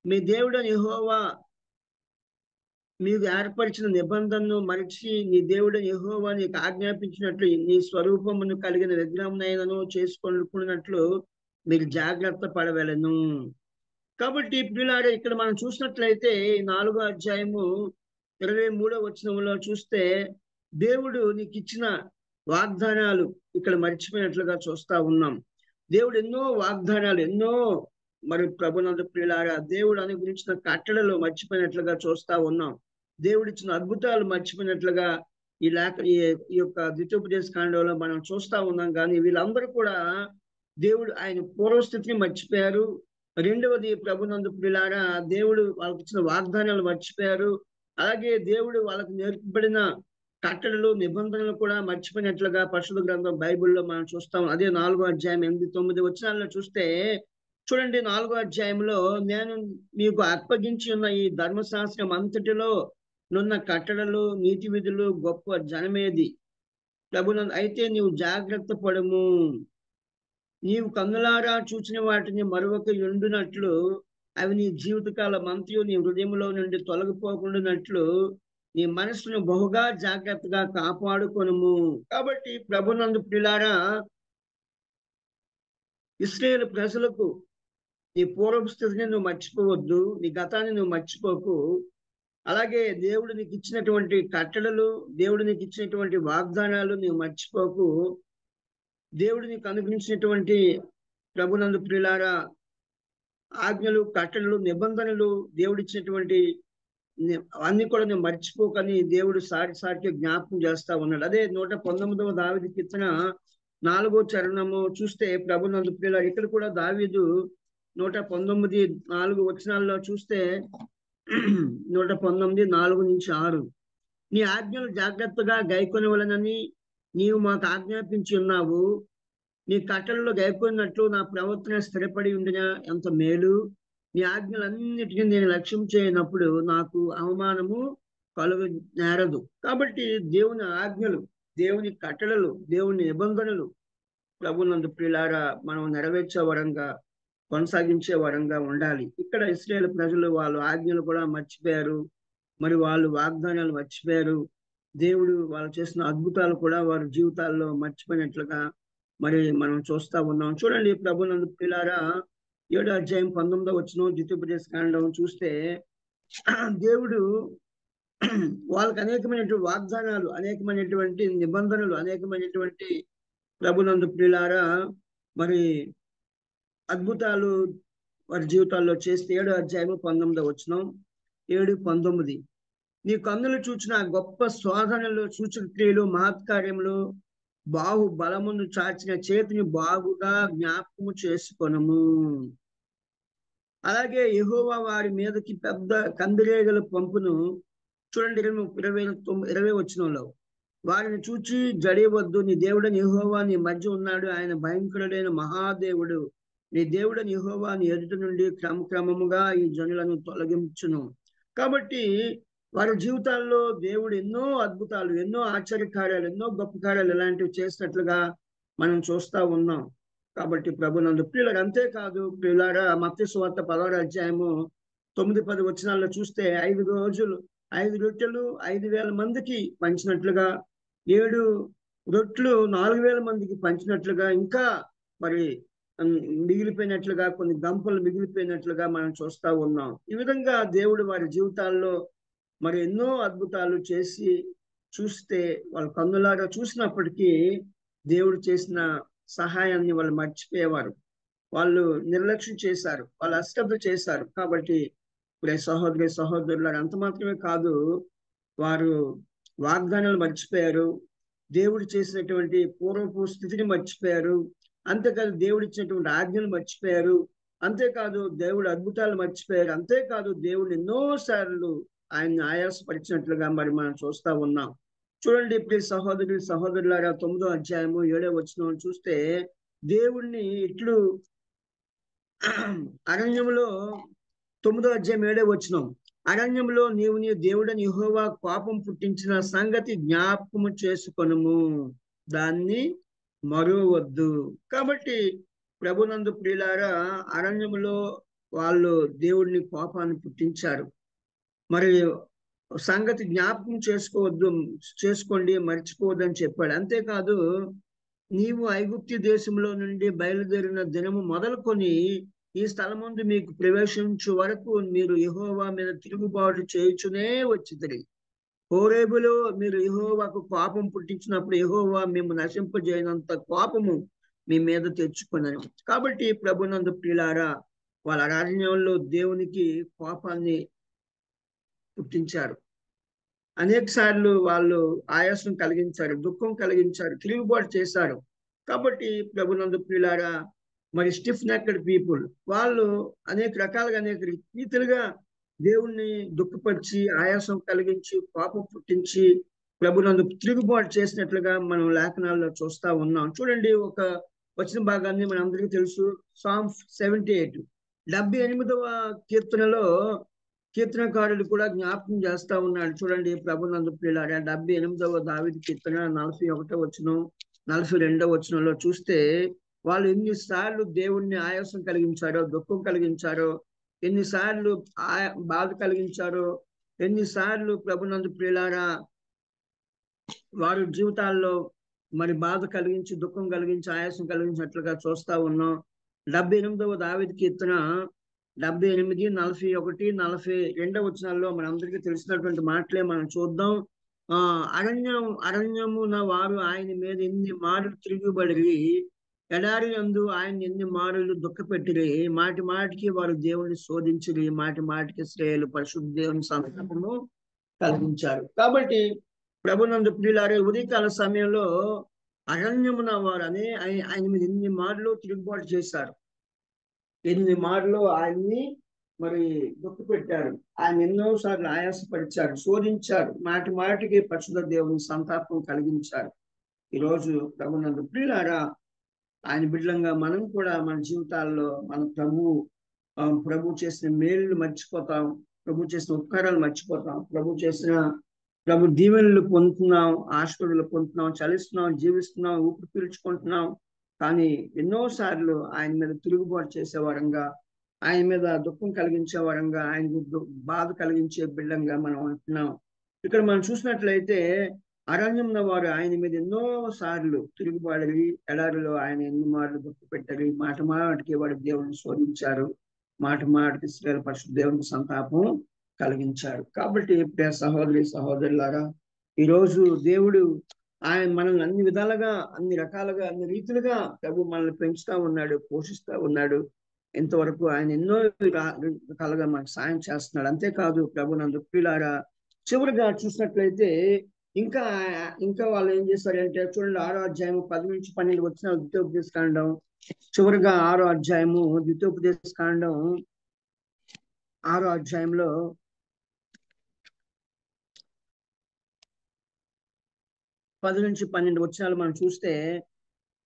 మీ దేవుడైన యెహోవా మీకు ఏర్పరిచిన నిబంధనను మరిచి నీ దేవుడైన యెహోవా నీకు ఆజ్ఞాపించినట్లు నీ స్వరూపమును కలిగిన విగ్రహమునైనను చేసుకొనుకున్నట్లు మీరు జాగ్రత్త పడవలెను. కాబట్టి ప్రియులారా ఇక్కడ మనం చూసినట్లయితే 4వ అధ్యాయము 23వ వచనంలో చూస్తే దేవుడు నీకు ఇచ్చిన వాగ్దానాలు ఇక్కడ మర్చిపోయినట్లుగా చూస్తా ఉన్నాం. దేవుడు ఎన్నో వాగ్దానాలు, ఎన్నో మరి ప్రభునందు ప్రియులారా దేవుడు అనుగ్రహించిన కట్టడలు మర్చిపోయినట్లుగా చూస్తా ఉన్నాం. దేవుడు ఇచ్చిన అద్భుతాలు మర్చిపోయినట్లుగా ఈ యొక్క ద్వితీయోపదేశకాండంలో మనం చూస్తా ఉన్నాం. కానీ వీళ్ళందరూ కూడా దేవుడు ఆయన పూర్వస్థితిని మర్చిపోయారు. రెండవది ప్రభునందు ప్రియులారా దేవుడు వాళ్ళకి ఇచ్చిన వాగ్దానాలు మర్చిపోయారు. అలాగే దేవుడు వాళ్ళకు నేర్పబడిన కట్టడలు, నిబంధనలు కూడా మర్చిపోయినట్లుగా పరిశుద్ధ గ్రంథం బైబిల్లో మనం చూస్తాం. అదే 4వ అధ్యాయం 8-9 వచనాల్లో చూస్తే చూడండి, 4వ అధ్యాయంలో నేను మీకు అప్పగించి ఉన్న ఈ ధర్మశాస్త్రం అంతటిలో నున్న కట్టడలు, నీతి విధులు గొప్ప జనమేది ప్రభునందు అయితే నీవు జాగ్రత్త పడము. నీవు కన్నులారా చూచిన వాటిని మరొక ఎండునట్లు అవి నీ జీవితకాలం అంతయు నీ హృదయంలో నుండి తొలగిపోకుండానట్లు నీ మనసును బహుగా జాగ్రత్తగా కాపాడుకొనుము. కాబట్టి ప్రభునందు ప్రియులారా ఇశ్రాయేలు ప్రజలకు నీ పూర్వపు స్థితిని నువ్వు మర్చిపోవద్దు, నీ గతాన్ని నువ్వు మర్చిపోకు. అలాగే దేవుడు నీకు ఇచ్చినటువంటి కట్టడలు, దేవుడు నీకు ఇచ్చినటువంటి వాగ్దానాలు నువ్వు మర్చిపోకు. దేవుడు నీకు అనుగ్రహించినటువంటి ప్రభునందు ప్రియులారా ఆజ్ఞలు, కట్టడలు, నిబంధనలు, దేవుడు ఇచ్చినటువంటి అన్ని కూడా నువ్వు మర్చిపోకని దేవుడు సారికి జ్ఞాపకం చేస్తా ఉన్నాడు. అదే 119వ దావీదు కీర్తన 4వ చరణము చూస్తే ప్రభునందు ప్రియులారా ఇక్కడ కూడా దావీదు 119:4 వచనాల్లో చూస్తే 119:4-6 నీ ఆజ్ఞలు జాగ్రత్తగా గైకొనవలనని నీవు మాకు ఆజ్ఞాపించి ఉన్నావు. నీ కట్టలలో గైకొన్నట్లు నా ప్రవర్తన స్థిరపడి ఉండిన ఎంత మేలు. నీ ఆజ్ఞలన్నిటికీ నేను లక్ష్యం చేయనప్పుడు నాకు అవమానము కలుగు నేరదు. కాబట్టి దేవుని ఆజ్ఞలు, దేవుని కట్టడలు, దేవుని నిబంధనలు ప్రభునందు ప్రియులారా మనం నెరవేర్చే వరంగా, కొనసాగించే వరంగా ఉండాలి. ఇక్కడ ఇశ్రాయేలు ప్రజలు వాళ్ళ ఆజ్ఞలు కూడా మర్చిపోయారు, మరి వాళ్ళు వాగ్దానాలు మర్చిపోయారు. దేవుడు వాళ్ళు చేసిన అద్భుతాలు కూడా వారి జీవితాల్లో మర్చిపోయినట్లుగా మరి మనం చూస్తా ఉన్నాం. చూడండి ప్రభునందు ప్రియులారా 7వ అధ్యాయం 19వ వచనం ద్వితీయోపదేశకాండం చూస్తే దేవుడు వాళ్ళకి అనేకమైనటువంటి వాగ్దానాలు, అనేకమైనటువంటి నిబంధనలు, అనేకమైనటువంటి ప్రభునందు ప్రియులారా మరి అద్భుతాలు వారి జీవితాల్లో చేస్తే 7వ అధ్యాయము 19వ వచనం 7-19 నీ కన్నులు చూచిన గొప్ప శోధనలు, సూచక క్రియలు, మహత్కార్యములు, బాహు బలమును చాచిన చేతిని బాగుగా జ్ఞాపకము చేసుకొనుము. అలాగే యెహోవా వారి మీదకి పెద్ద కందిరేగల పంపును. చూడండి 20 వచనంలో వారిని చూచి జడియవద్దు, నీ దేవుడని యెహోవా నీ మధ్య ఉన్నాడు, ఆయన భయంకరుడైన మహాదేవుడు. నీ దేవుడని యెహోవా నీ ఎదుట నుండి క్రమక్రమముగా ఈ జనులను తొలగించును. కాబట్టి వారి జీవితాల్లో దేవుడు ఎన్నో అద్భుతాలు, ఎన్నో ఆశ్చర్య కార్యాలు, ఎన్నో గొప్ప కార్యాలు ఇలాంటివి చేసినట్లుగా మనం చూస్తా ఉన్నాం. కాబట్టి ప్రభునందు ప్రియులారా, అంతేకాదు ప్రియులారా, మత్తయి సువార్త 16వ అధ్యాయము 9-10 వచనాల్లో చూస్తే 5 రోజులు 5 రొట్టెలు 5,000 మందికి పంచినట్లుగా, 7 రొట్టెలు 4,000 మందికి పంచినట్లుగా, ఇంకా మరి మిగిలిపోయినట్లుగా, కొన్ని గంపలు మిగిలిపోయినట్లుగా మనం చూస్తా ఉన్నాం. ఈ విధంగా దేవుడు వారి జీవితాల్లో మరి ఎన్నో అద్భుతాలు చేసి చూస్తే వాళ్ళ కన్నులారా చూసినప్పటికీ దేవుడు చేసిన సహాయాన్ని వాళ్ళు మర్చిపోయేవారు. వాళ్ళు నిర్లక్ష్యం చేశారు, వాళ్ళు అశ్రద్ధ చేశారు. కాబట్టి ఇప్పుడు సహోదరి సహోదరులారు, అంత మాత్రమే కాదు, వారు వాగ్దానాలు మర్చిపోయారు, దేవుడు చేసినటువంటి పూర్వపు స్థితిని మర్చిపోయారు. అంతేకాదు దేవుడు ఇచ్చినటువంటి ఆజ్ఞలు మర్చిపోయారు. అంతేకాదు దేవుడు అద్భుతాలు మర్చిపోయారు. అంతేకాదు దేవుడు ఎన్నోసార్లు ఆయన్ని ఆయాసపరిచినట్లుగా మరి మనం చూస్తా ఉన్నాం. చూడండి ఇప్పుడు సహోదరులారా, 9వ అధ్యాయము 7వ వచనం చూస్తే దేవుణ్ణి ఇట్లు అరణ్యంలో 9వ అధ్యాయం 7వ వచనం, అరణ్యంలో నీవు నీ దేవుడని యెహోవా కోపం పుట్టించిన సంగతి జ్ఞాపకము చేసుకొనుము, దాన్ని మరువద్దు. కాబట్టి ప్రభునందు ప్రియులారా, అరణ్యములో వాళ్ళు దేవుడిని కోపాన్ని పుట్టించారు. మరి సంగతి జ్ఞాపకం చేసుకోండి, మర్చిపోవద్దని చెప్పాడు. అంతేకాదు, నీవు ఐగుప్తు దేశంలో నుండి బయలుదేరిన దినము మొదలుకొని ఈ స్థలముందు మీకు ప్రవేశించు వరకు మీరు యెహోవా మీద తిరుగుబాటు చేయుచునే వచ్చితిరి. హోరేబులో మీరు యెహోవాకు కోపం పుట్టించినప్పుడు యెహోవా మేము నశింపజేయనంత కోపము మీ మీద తెచ్చుకున్నాను. కాబట్టి ప్రభునందు ప్రియులారా, వాళ్ళ అరణ్యంలో దేవునికి కోపాన్ని పుట్టించారు. అనేక సార్లు వాళ్ళు ఆయాసం కలిగించారు, దుఃఖం కలిగించారు, తిరుగుబాటు చేశారు. కాబట్టి ప్రభునందు ప్రియులారా, మరి స్టిఫ్ నెక్డ్ పీపుల్ వాళ్ళు అనేక రకాలుగా అనేక రీతిలుగా దేవుణ్ణి దుఃఖపరిచి, ఆయాసం కలిగించి, కోపం పుట్టించి ప్రభునందు తిరుగుబాటు చేసినట్లుగా మనం లేఖనాల్లో చూస్తా ఉన్నాం. చూడండి, ఒక వచ్చిన భాగాన్ని మన అందరికీ తెలుసు. సామ్ 78 78వ కీర్తనలో కీర్తనకారుడు కూడా జ్ఞాపకం చేస్తా ఉన్నాడు. చూడండి ప్రభునందు ప్రియులారా, 78వ దావీదు కీర్తన 41వ వచనం 42వ వచనంలో చూస్తే వాళ్ళు ఎన్నిసార్లు దేవుణ్ణి ఆయాసం కలిగించారో, దుఃఖం కలిగించారో, ఎన్నిసార్లు బాధ కలిగించారో, ఎన్నిసార్లు ప్రభునందు ప్రియులారా వారి జీవితాల్లో మరి బాధ కలిగించి, దుఃఖం కలిగించి, ఆయాసం కలిగించినట్లుగా చూస్తా ఉన్నాం. 78వ దావీదు కీర్తన 78, 41, 42 వచనాల్లో మనందరికీ తెలిసినటువంటి మాటలే మనం చూద్దాం. అరణ్యమున వారు ఆయన మీద ఎన్ని మాటలు తిరుగుబడి, ఎడారి యందు ఆయన ఎన్ని మాటలు దుఃఖపెట్టిరి. మాటి మాటికి వారు దేవుణ్ణి శోధించిరి, మాటి మాటికి శ్రేయులు పరిశుద్ధ దేవుని సంతాపము కలిగించారు. కాబట్టి ప్రభునందు ప్రియులారే, ఉదయకాల సమయంలో అరణ్యమున వారు ఆయన మీద ఎన్ని మాటలు తిరుగుబాటు చేశారు, ఎన్ని మాటలు ఆయన్ని మరి దుఃఖపెట్టారు, ఆయన ఎన్నోసార్లు ఆయాసపరిచారు, శోధించారు, మాటి మాటికి పరిశుద్ధ దేవుని సంతాపం కలిగించారు. ఈరోజు ప్రభునందు ప్రియులారా, ఆయన బిడ్డలంగా మనం కూడా మన జీవితాల్లో మన ప్రభు చేసిన మేలులు మర్చిపోతాం, ప్రభు చేసిన ఉపకారాలు మర్చిపోతాం, ప్రభు దీవెనలు పొందుతున్నాం, ఆశీర్వాదాలు పొందుతున్నాం, చలిస్తున్నాం, జీవిస్తున్నాం, ఊపిరి పీల్చుకుంటున్నాం. కానీ ఎన్నోసార్లు ఆయన మీద తిరుగుబాటు చేసేవారంగా, ఆయన మీద దుఃఖం కలిగించే వారంగా, ఆయన బాధ కలిగించే బిడ్డంగా మనం ఉంటున్నాం. ఇక్కడ మనం చూసినట్లయితే అరణ్యంలో వారు ఆయన మీద ఎన్నో సార్లు తిరుగుబాడి, ఎడారిలో ఆయన ఎన్ని మార్లు దుఃఖ పెట్టారు, మాట మాటికి వాడి దేవుడిని శోధించారు, మాట మాటికి శ్రేల పరిశుద్ధ దేవునికి సంతాపం కలిగించారు. కాబట్టి ప్రియ సహోదరి సహోదరులారా, ఈరోజు దేవుడు ఆయన మనల్ని అన్ని విధాలుగా, అన్ని రకాలుగా, అన్ని రీతులుగా ప్రభు మనల్ని పెంచుతా ఉన్నాడు, పోషిస్తా ఉన్నాడు. ఇంతవరకు ఆయన ఎన్నో రకాలుగా మనకు సాయం చేస్తున్నాడు. అంతేకాదు ప్రభునందు ప్రియులారా, చివరిగా చూసినట్లయితే ఇంకా వాళ్ళు ఏం చేస్తారంటే, చూడండి 6వ అధ్యాయము 10-12 వచ్చిన ద్వితీయోపదేశ కాండం, చివరిగా 6వ అధ్యాయము ద్వితీయోపదేశ కాండం 6వ అధ్యాయంలో 10-12 వచనాలు మనం చూస్తే,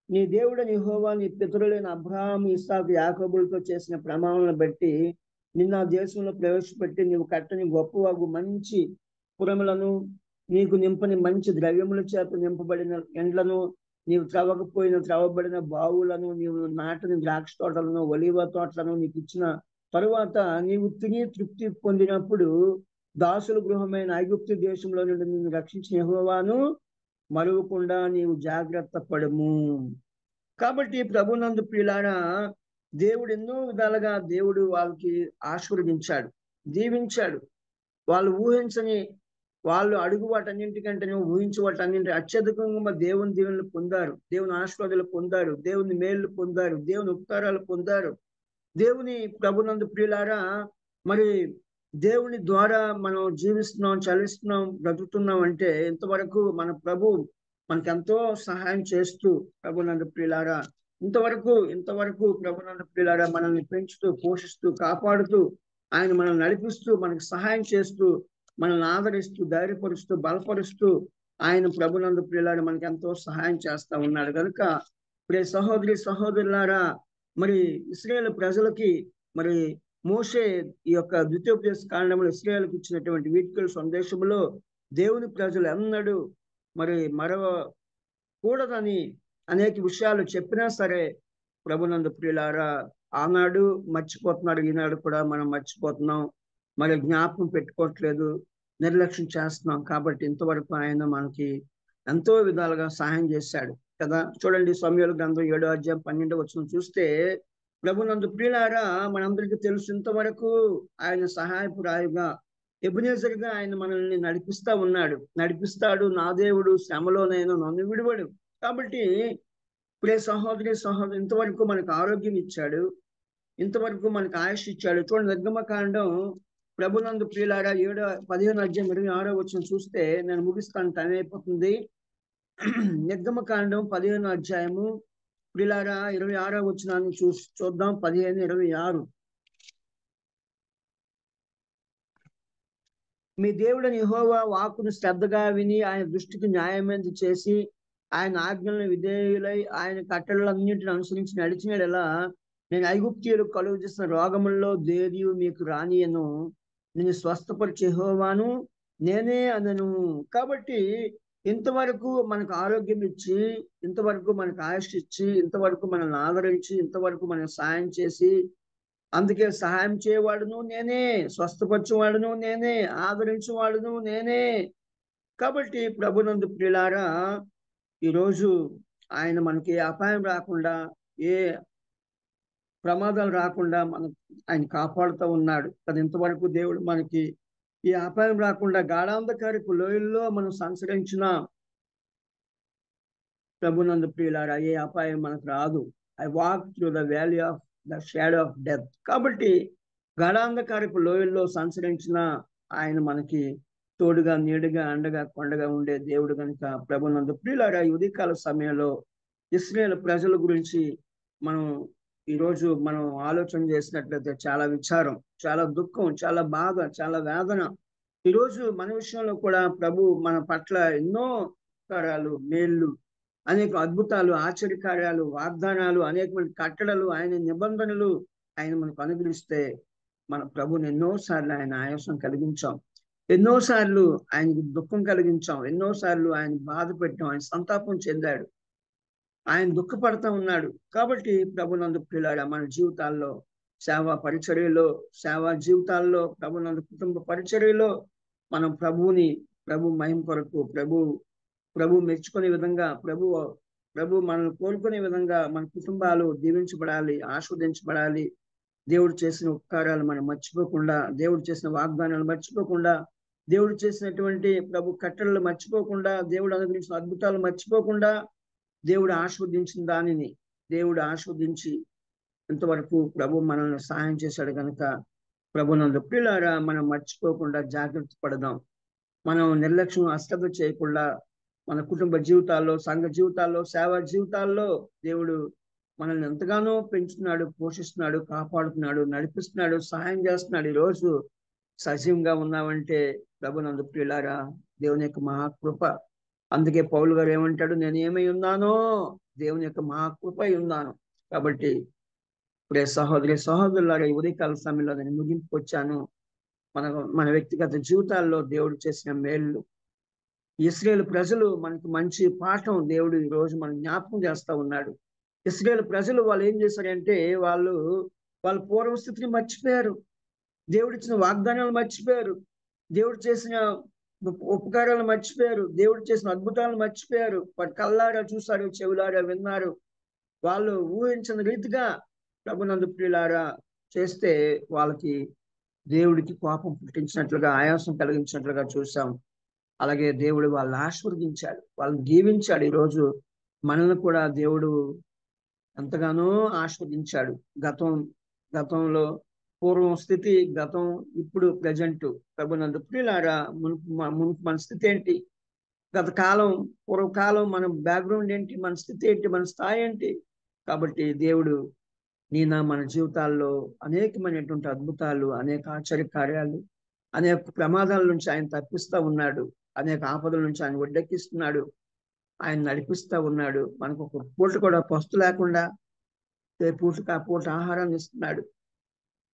నీ దేవుడని యెహోవా నీ పితరులైన అబ్రహాము, ఇస్సాకు, యాకోబులతో చేసిన ప్రమాణాలను బట్టి నిన్న దేశంలో ప్రవేశపెట్టి నీవు కట్టని గొప్పవాగు మంచి పురములను, నీకు నింపని మంచి ద్రవ్యముల చేత నింపబడిన ఎండ్లను, నీవు త్రవ్వబడిన బావులను, నీవు నాటని ద్రాక్ష తోటలను, ఒలీవ తోటలను నీకు ఇచ్చిన తరువాత నీవు తిని తృప్తి పొందినప్పుడు దాసుల గృహమైన ఐగుప్తు దేశంలో నుండి నిన్ను రక్షించిన యెహోవాను మరువకుండా నీవు జాగ్రత్త పడము. కాబట్టి ప్రభునందు ప్రియులారా, దేవుడు ఎన్నో విధాలుగా దేవుడు వాళ్ళకి ఆశీర్వదించాడు, దీవించాడు. వాళ్ళు ఊహించని, వాళ్ళు అడుగు వాటన్నింటికంటే ఊహించే వాటన్నింటి అత్యధికంగా దేవుని దీవెనలు పొందారు, దేవుని ఆశీర్వాదాలు పొందారు, దేవుని మేళ్లు పొందారు, దేవుని ఉపకారాలు పొందారు. దేవుని ప్రభునందు ప్రియులారా, మరి దేవుని ద్వారా మనం జీవిస్తున్నాం, చలిస్తున్నాం, బ్రతుకుతున్నాం అంటే ఇంతవరకు మన ప్రభు మనకెంతో సహాయం చేస్తూ ప్రభునందు ప్రియులారా, ఇంతవరకు ప్రభునందు ప్రియులారా మనల్ని పెంచుతూ, పోషిస్తూ, కాపాడుతూ, ఆయన మనల్ని నడిపిస్తూ, మనకు సహాయం చేస్తూ, మనల్ని ఆదరిస్తూ, ధైర్యపరుస్తూ, బలపరుస్తూ ఆయన ప్రభునందు ప్రియులారా మనకి ఎంతో సహాయం చేస్తా ఉన్నాడు. కనుక ప్రియ సహోదరి సహోదరులారా, మరి ఇశ్రాయేలు ప్రజలకి మరి మోషే ఈ యొక్క ద్వితీయోపదేశ కాండంలో ఇశ్రాయేలుకి ఇచ్చినటువంటి వీడ్కోలు సందేశంలో దేవుని ప్రజలు ఎన్నడూ మరి మరవకూడదని అనేక విషయాలు చెప్పినా సరే ప్రభునందు ప్రియులారా ఆనాడు మర్చిపోతున్నారు, ఈనాడు కూడా మనం మర్చిపోతున్నాం, మరి జ్ఞాపకం పెట్టుకోవట్లేదు, నిర్లక్ష్యం చేస్తున్నాం. కాబట్టి ఇంతవరకు ఆయన మనకి ఎంతో విధాలుగా సహాయం చేశాడు కదా. చూడండి, సమూయేలు గ్రంథం 7వ అధ్యాయం 12వ వచనం చూస్తే ప్రభునందు ప్రియులారా మనందరికీ తెలుసు, ఇంతవరకు ఆయన సహాయపురాయుగా, ఎబెనెజరుగా ఆయన మనల్ని నడిపిస్తాడు. నా దేవుడు శ్రమలోనైనా నన్ను విడువడు. కాబట్టి ప్రియ సహోదరి ఇంతవరకు మనకు ఆరోగ్యం ఇచ్చాడు, ఇంతవరకు మనకు ఆయుష్ ఇచ్చాడు. చూడండి, నిర్గమకాండం ప్రభునందు ప్రియులారా 15వ అధ్యాయం 26వ వచనం చూస్తే, నేను ముగిస్తాను, టైం అయిపోతుంది. నిర్గమకాండం 15వ అధ్యాయము ప్రియులారా 26వ వచనాన్ని చూద్దాం. 15:26. మీ దేవుడని యెహోవా వాక్కును శ్రద్ధగా విని ఆయన దృష్టికి న్యాయమైనది చేసి ఆయన ఆజ్ఞలను విధేయులై ఆయన కట్టడలన్నింటిని అనుసరించి నడిచినలా నేను ఐగుప్తీయులకు కలుగు చేసిన రోగముల్లో దేనియు మీకు రానియను, నేను స్వస్థపరిచే యెహోవాను నేనే అనను. కాబట్టి ఇంతవరకు మనకు ఆరోగ్యం ఇచ్చి, ఇంతవరకు మనకు ఆయుష్ ఇచ్చి, ఇంతవరకు మనల్ని ఆదరించి, ఇంతవరకు మనకు సహాయం చేసి, అందుకే సహాయం చేయవాడును నేనే, స్వస్థపరచువాడును నేనే, ఆదరించువాడును నేనే. కాబట్టి ప్రభునందు ప్రియులారా, ఈరోజు ఆయన మనకి ఏ అపాయం రాకుండా, ఏ ప్రమాదాలు రాకుండా ఆయన కాపాడుతూ ఉన్నాడు కదా. ఇంతవరకు దేవుడు మనకి ఈ అపాయం రాకుండా గాఢాంధకారపు లోయల్లో మనం సంచరించిన ప్రభునందు ప్రియులారా ఏ అపాయం మనకు రాదు. I walk through the valley of the shadow of death. కాబట్టి గాఢాంధకారపు లోయల్లో సంచరించిన ఆయన మనకి తోడుగా, నీడుగా, అండగా, కొండగా ఉండే దేవుడు కనుక ప్రభునందు ప్రియులారా, ఈ ఉదయకాల సమయంలో ఇశ్రాయేలు ప్రజల గురించి ఈరోజు మనం ఆలోచన చేసినట్లయితే చాలా విచారం, చాలా దుఃఖం, చాలా బాధ, చాలా వేదన. ఈరోజు మన విషయంలో కూడా ప్రభు మన పట్ల ఎన్నో కార్యాలు, మేళ్ళు, అనేక అద్భుతాలు, ఆశ్చర్యకార్యాలు, వాగ్దానాలు, అనేకమైన కట్టడలు, ఆయన నిబంధనలు ఆయన మనకు అనుగ్రహిస్తే మన ప్రభుని ఎన్నోసార్లు ఆయన ఆయాసం కలిగించాం, ఎన్నోసార్లు ఆయనకి దుఃఖం కలిగించాం, ఎన్నోసార్లు ఆయన బాధ పెట్టాం, ఆయన సంతాపం చెందాడు, ఆయన దుఃఖపడతా ఉన్నాడు. కాబట్టి ప్రభునందు ప్రియులారా మన జీవితాల్లో, సేవా పరిచర్యలో, సేవా జీవితాల్లో, ప్రభునందు కుటుంబ పరిచర్యలో మనం ప్రభు మహిమ కొరకు, ప్రభు మెచ్చుకునే విధంగా, ప్రభు మనల్ని కోరుకునే విధంగా మన కుటుంబాలు దీవించబడాలి, ఆస్వాదించబడాలి. దేవుడు చేసిన ఉపకారాలు మనం మర్చిపోకుండా, దేవుడు చేసిన వాగ్దానాలు మర్చిపోకుండా, దేవుడు చేసినటువంటి ప్రభు కట్టడలు మర్చిపోకుండా, దేవుడు అనుగ్రహించిన అద్భుతాలు మర్చిపోకుండా, దేవుడు ఆస్వాదించిన దానిని దేవుడు ఆస్వాదించి ఇంతవరకు ప్రభు మనల్ని సహాయం చేశాడు కనుక ప్రభునందు ప్రియులారా మనం మర్చిపోకుండా జాగ్రత్త పడదాం. మనం నిర్లక్ష్యం, అశ్రద్ధ చేయకుండా మన కుటుంబ జీవితాల్లో, సంఘ జీవితాల్లో, సేవా జీవితాల్లో దేవుడు మనల్ని ఎంతగానో పెంచుతున్నాడు, పోషిస్తున్నాడు, కాపాడుతున్నాడు, నడిపిస్తున్నాడు, సహాయం చేస్తున్నాడు. ఈరోజు సజీవంగా ఉన్నామంటే ప్రభునందు ప్రియులారా దేవుని యొక్క మహాకృప. అందుకే పౌలు గారు ఏమంటాడు, నేను ఏమై ఉన్నానో దేవుని యొక్క మహాకృప ఉన్నాను. కాబట్టి ఇప్పుడే సహోదరులారా ఈ ఉదయకాల సమయంలో నేను ముగింపుకు వచ్చాను. మన వ్యక్తిగత జీవితాల్లో దేవుడు చేసిన మేళ్ళు, ఇశ్రాయేలు ప్రజలు మనకు మంచి పాఠం దేవుడు ఈ రోజు మనకు జ్ఞాపకం చేస్తా ఉన్నాడు. ఇశ్రాయేలు ప్రజలు వాళ్ళు ఏం చేశారంటే వాళ్ళ పూర్వస్థితిని మర్చిపోయారు. దేవుడిచ్చిన వాగ్దానాలు మర్చిపోయారు. దేవుడు చేసిన ఉపకారాలు మర్చిపోయారు. దేవుడు చేసిన అద్భుతాలను మర్చిపోయారు. వాటి కళ్ళారా చూశారు, చెవులారా విన్నారు. వాళ్ళు ఊహించిన రీతిగా ప్రభునందు ప్రియులారా చేస్తే వాళ్ళకి దేవుడికి కోపం పుట్టించినట్లుగా, ఆయాసం కలిగించినట్లుగా చూసాం. అలాగే దేవుడు వాళ్ళని ఆశీర్వదించాడు, వాళ్ళని దీవించాడు. ఈరోజు మనల్ని కూడా దేవుడు ఎంతగానో ఆశీర్వదించాడు. గతంలో పూర్వం స్థితి, గతం, ఇప్పుడు ప్రజెంట్. ప్రభునందు ప్రియులారా మునుపు మన స్థితి ఏంటి, గత కాలం, పూర్వకాలం, మన బ్యాక్గ్రౌండ్ ఏంటి, మన స్థితి ఏంటి, మన స్థాయి ఏంటి. కాబట్టి దేవుడు మన జీవితాల్లో అనేకమైనటువంటి అద్భుతాలు, అనేక ఆశ్చర్య కార్యాలు, అనేక ప్రమాదాల నుంచి ఆయన తప్పిస్తూ ఉన్నాడు. అనేక ఆపదల నుంచి ఆయన ఒడ్డెక్కిస్తున్నాడు. ఆయన నడిపిస్తూ ఉన్నాడు. మనకు ఒక పూట కూడా పస్తు లేకుండా పూటకు ఆ పూట ఆహారాన్ని ఇస్తున్నాడు.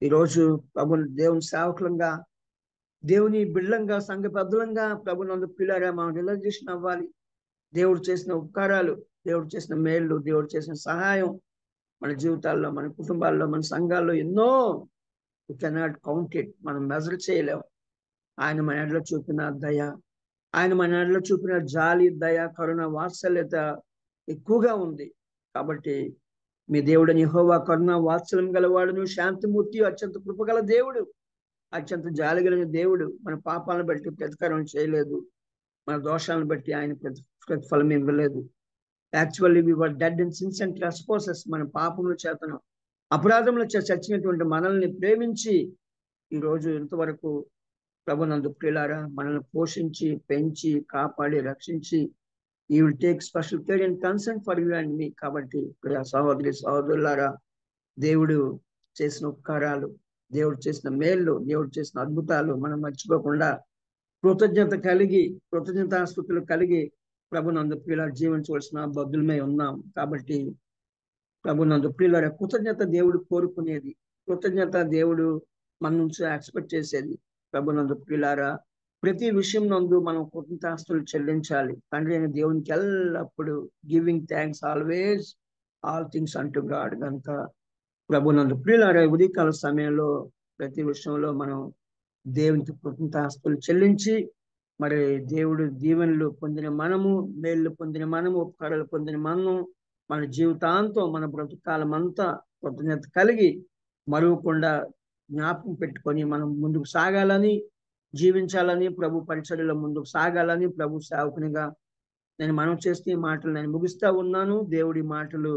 ఈరోజు దేవుని సేవకులంగా, దేవుని బిడ్డలంగా, సంఘ పెద్దలంగా ప్రభునందు పిల్లరా మనం రిలైజేషన్ అవ్వాలి. దేవుడు చేసిన ఉపకారాలు, దేవుడు చేసిన మేళ్ళు, దేవుడు చేసిన సహాయం మన జీవితాల్లో, మన కుటుంబాల్లో, మన సంఘాల్లో ఎన్నో కెనాట్ కౌంట్ ఇట్, మనం మెజర్ చేయలేము. ఆయన మన ఎడలో చూపిన దయ, ఆయన మన ఎడలో చూపిన జాలి, దయ, కరుణ, వాత్సల్యత ఎక్కువగా ఉంది. కాబట్టి మీ దేవుడని యెహోవా కరుణ వాత్సల్యం గలవాడును, శాంతిమూర్తి, అత్యంత కృపగల దేవుడు, అత్యంత జాలి కలిగిన దేవుడు. మన పాపాలను బట్టి ప్రతికారం చేయలేదు, మన దోషాలను బట్టి ఆయన ప్రతిఫలం ఇవ్వలేదు. Actually we were dead in sins and trespasses, మన పాపముల చేతను, అపరాధముల చేత చచ్చినటువంటి మనల్ని ప్రేమించి ఈరోజు ఇంతవరకు ప్రభునందు ప్రియులారా మనల్ని పోషించి, పెంచి, కాపాడి, రక్షించి, he will take special care and concern for you and me. కాబట్టి సహోదరి సహోదరులారా, దేవుడు చేసిన ఉపకారాలు, దేవుడు చేసిన మేళ్ళు, దేవుడు చేసిన అద్భుతాలు మనం మర్చిపోకుండా కృతజ్ఞతాస్తుతులు కలిగి ప్రభునందు ప్రియుల జీవించవలసిన బద్దులమై ఉన్నాం. కాబట్టి ప్రభునందు ప్రియుల కృతజ్ఞత దేవుడు కోరుకునేది, కృతజ్ఞత దేవుడు మన నుంచి ఎక్స్పెక్ట్ చేసేది. ప్రభునందు ప్రియులారా ప్రతి విషయం నందు మనం కృతజ్ఞతాస్తులు చెల్లించాలి. తండ్రి అయిన దేవునికి ఎల్లప్పుడు giving thanks always all things అంటూ గాడ్. కనుక ప్రభునందు ప్రియులారా ఉదయకాల సమయంలో ప్రతి విషయంలో మనం దేవునికి కృతజ్ఞతాస్తులు చెల్లించి, మరి దేవుడు దీవెనలు పొందిన మనము, మేళ్ళు పొందిన మనము, ఉపకారాలు పొందిన మనము, మన జీవితాంతం, మన బ్రతుకాలం అంతా కృతజ్ఞత కలిగి మరువకుండా జ్ఞాపకం పెట్టుకొని మనం ముందుకు సాగాలని, జీవించాలని, ప్రభు పరిచర్యలో ముందుకు సాగాలని ప్రభు సేవకునిగా నేను మనం చేస్తే ఈ మాటలు నేను ముగిస్తా ఉన్నాను. దేవుడి మాటలు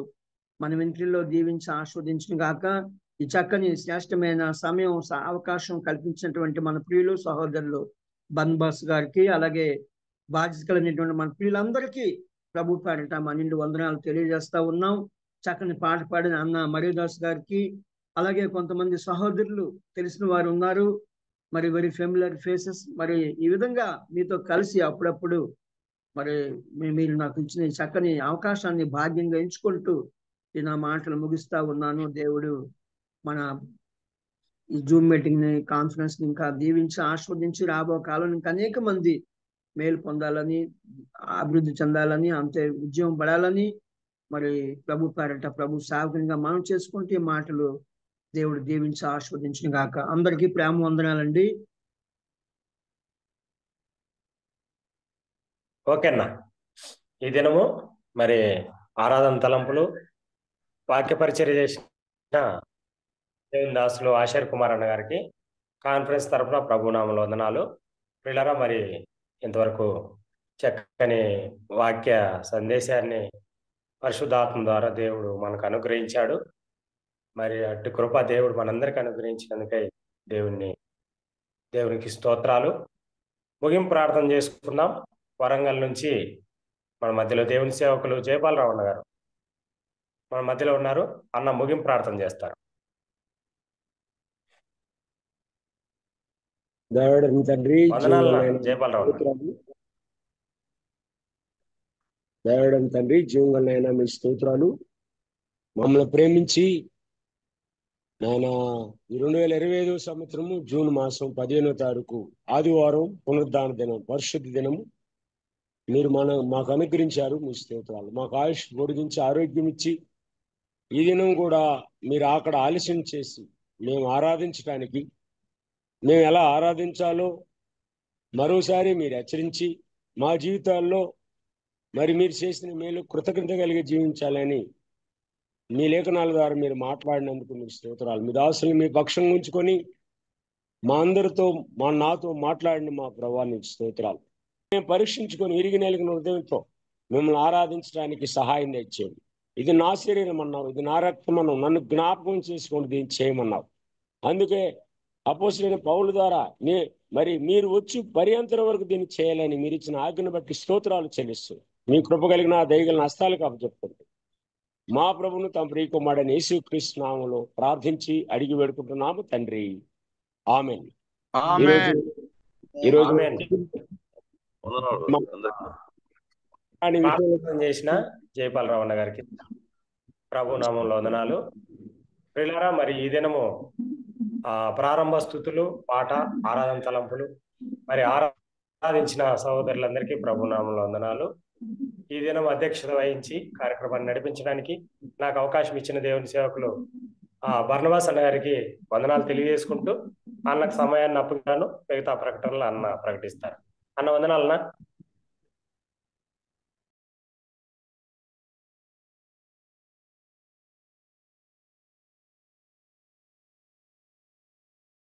మన ఇంటిలో దీవించి ఆస్వాదించిన గాక. ఈ చక్కని శ్రేష్టమైన సమయం, అవకాశం కల్పించినటువంటి మన ప్రియులు సహోదరులు బన్బాస్ గారికి, అలాగే బాధ్యత కలిగినటువంటి మన ప్రియులందరికీ ప్రభు పేరిట మా నిండు వందనాలు తెలియజేస్తా ఉన్నాం. చక్కని పాట పాడిన అన్న మరియదాస్ గారికి, అలాగే కొంతమంది సహోదరులు తెలిసిన వారు ఉన్నారు, మరి వెరీ ఫెమిలియర్ ఫేసెస్. మరి ఈ విధంగా మీతో కలిసి అప్పుడప్పుడు మరి మీరు నాకు ఇచ్చిన చక్కని అవకాశాన్ని భాగ్యంగా ఎంచుకుంటూ నా మాటలు ముగిస్తా ఉన్నాను. దేవుడు మన ఈ జూమ్ మీటింగ్ ని, కాన్ఫరెన్స్ ని ఇంకా దీవించి ఆస్వాదించి రాబో కాలం ఇంకా అనేక మంది మేలు పొందాలని, అభివృద్ధి చెందాలని, అంతే ఉద్యమం పడాలని మరి ప్రభు పేరట ప్రభు సేవకునిగా మనం చేసుకుంటే మాటలు దేవుడు దీవించి ఆస్వాదించిన గాక. అందరికీ ప్రేమ వందనాలండి. ఓకేనా. ఈ దినము మరి ఆరాధన తలంపులు వాక్య పరిచర్య చేసిన దేవుని దాసులు ఆశర్ కుమార్ అన్న గారికి కాన్ఫరెన్స్ తరఫున ప్రభునామల వందనాలు. పిల్లరా మరి ఇంతవరకు చక్కని వాక్య సందేశాన్ని పరిశుద్ధాత్మ ద్వారా దేవుడు మనకు అనుగ్రహించాడు. మరి అటు కృప దేవుడు మనందరికీ అనుగ్రహించినందుకై దేవునికి స్తోత్రాలు. ముగింపు ప్రార్థన చేసుకుందాం. వరంగల్ నుంచి మన మధ్యలో దేవుని సేవకులు జయపాలరావు అన్న గారు మన మధ్యలో ఉన్నారు. అన్న ముగింపు ప్రార్థన చేస్తారు. తండ్రి జయపాలరావు దేవడం తండ్రి జీవంగలైనా మీ స్తోత్రాలు. మమ్మల్ని ప్రేమించి నాయన ఈ 2025 సంవత్సరము జూన్ మాసం 15వ తారీఖు ఆదివారం పునరుద్ధాన దినం, పరిశుద్ధ దినము మీరు మాకు అనుగ్రహించారు. మీ స్తోత్రాలు. మాకు ఆయుష్ పొడిగించి ఆరోగ్యం ఇచ్చి ఈ దినం కూడా మీరు అక్కడ ఆలస్యం చేసి మేము ఆరాధించడానికి, మేము ఎలా ఆరాధించాలో మరోసారి మీరు హెచ్చరించి మా జీవితాల్లో మరి మీరు చేసిన మేలు కృతజ్ఞత కలిగి జీవించాలని మీ లేఖనాల ద్వారా మీరు మాట్లాడినందుకు మీకు స్తోత్రాలు. మీ దాసులు మీ పక్షం ఉంచుకొని మా అందరితో నాతో మాట్లాడిన మా ప్రభువా నీకు స్తోత్రాలు. మేము పరీక్షించుకొని ఇరిగి నెలిగిన హృదయంతో మిమ్మల్ని ఆరాధించడానికి సహాయం తెచ్చేయండి. ఇది నా శరీరం అన్నావు, ఇది నా రక్తం అన్నావు, నన్ను జ్ఞాపకం చేసుకొని దీన్ని చేయమన్నావు. అందుకే అపోస్తలుడైన పౌలు ద్వారా మరి మీరు వచ్చి పర్యంతరం వరకు దీన్ని చేయాలని మీరు ఇచ్చిన ఆజ్ఞను బట్టి స్తోత్రాలు చెల్లిస్తూ మీ కృప కలిగిన దయగలిగిన హస్తాలకు అప్పచెప్తుంది మా ప్రభువును తమ ప్రియకుమారుడైన యేసుక్రీస్తు నామములో ప్రార్థించి అడిగి వేడుకుంటున్నాము తండ్రి. ఆమేన్. ఆమేన్. ఈరోజు ప్రార్థన చేసిన జయపాలరావు అన్న గారికి ప్రభు నామంలో వందనాలు. ప్రియులారా, మరి ఈ దినము ప్రారంభ స్థుతులు, పాట, ఆరాధన తలంపులు, మరి ఆరాధించిన సహోదరులందరికీ ప్రభు నామంలో వందనాలు. ఈ దినం అధ్యక్షత వహించి కార్యక్రమాన్ని నడిపించడానికి నాకు అవకాశం ఇచ్చిన దేవుని సేవకులు బర్నబాస్ అన్న గారికి వందనాలు తెలియజేసుకుంటూ అన్నకు సమయాన్ని అప్పుగాను మిగతా ప్రకటనలు అన్న ప్రకటిస్తారు. అన్న వందనాలన్నా.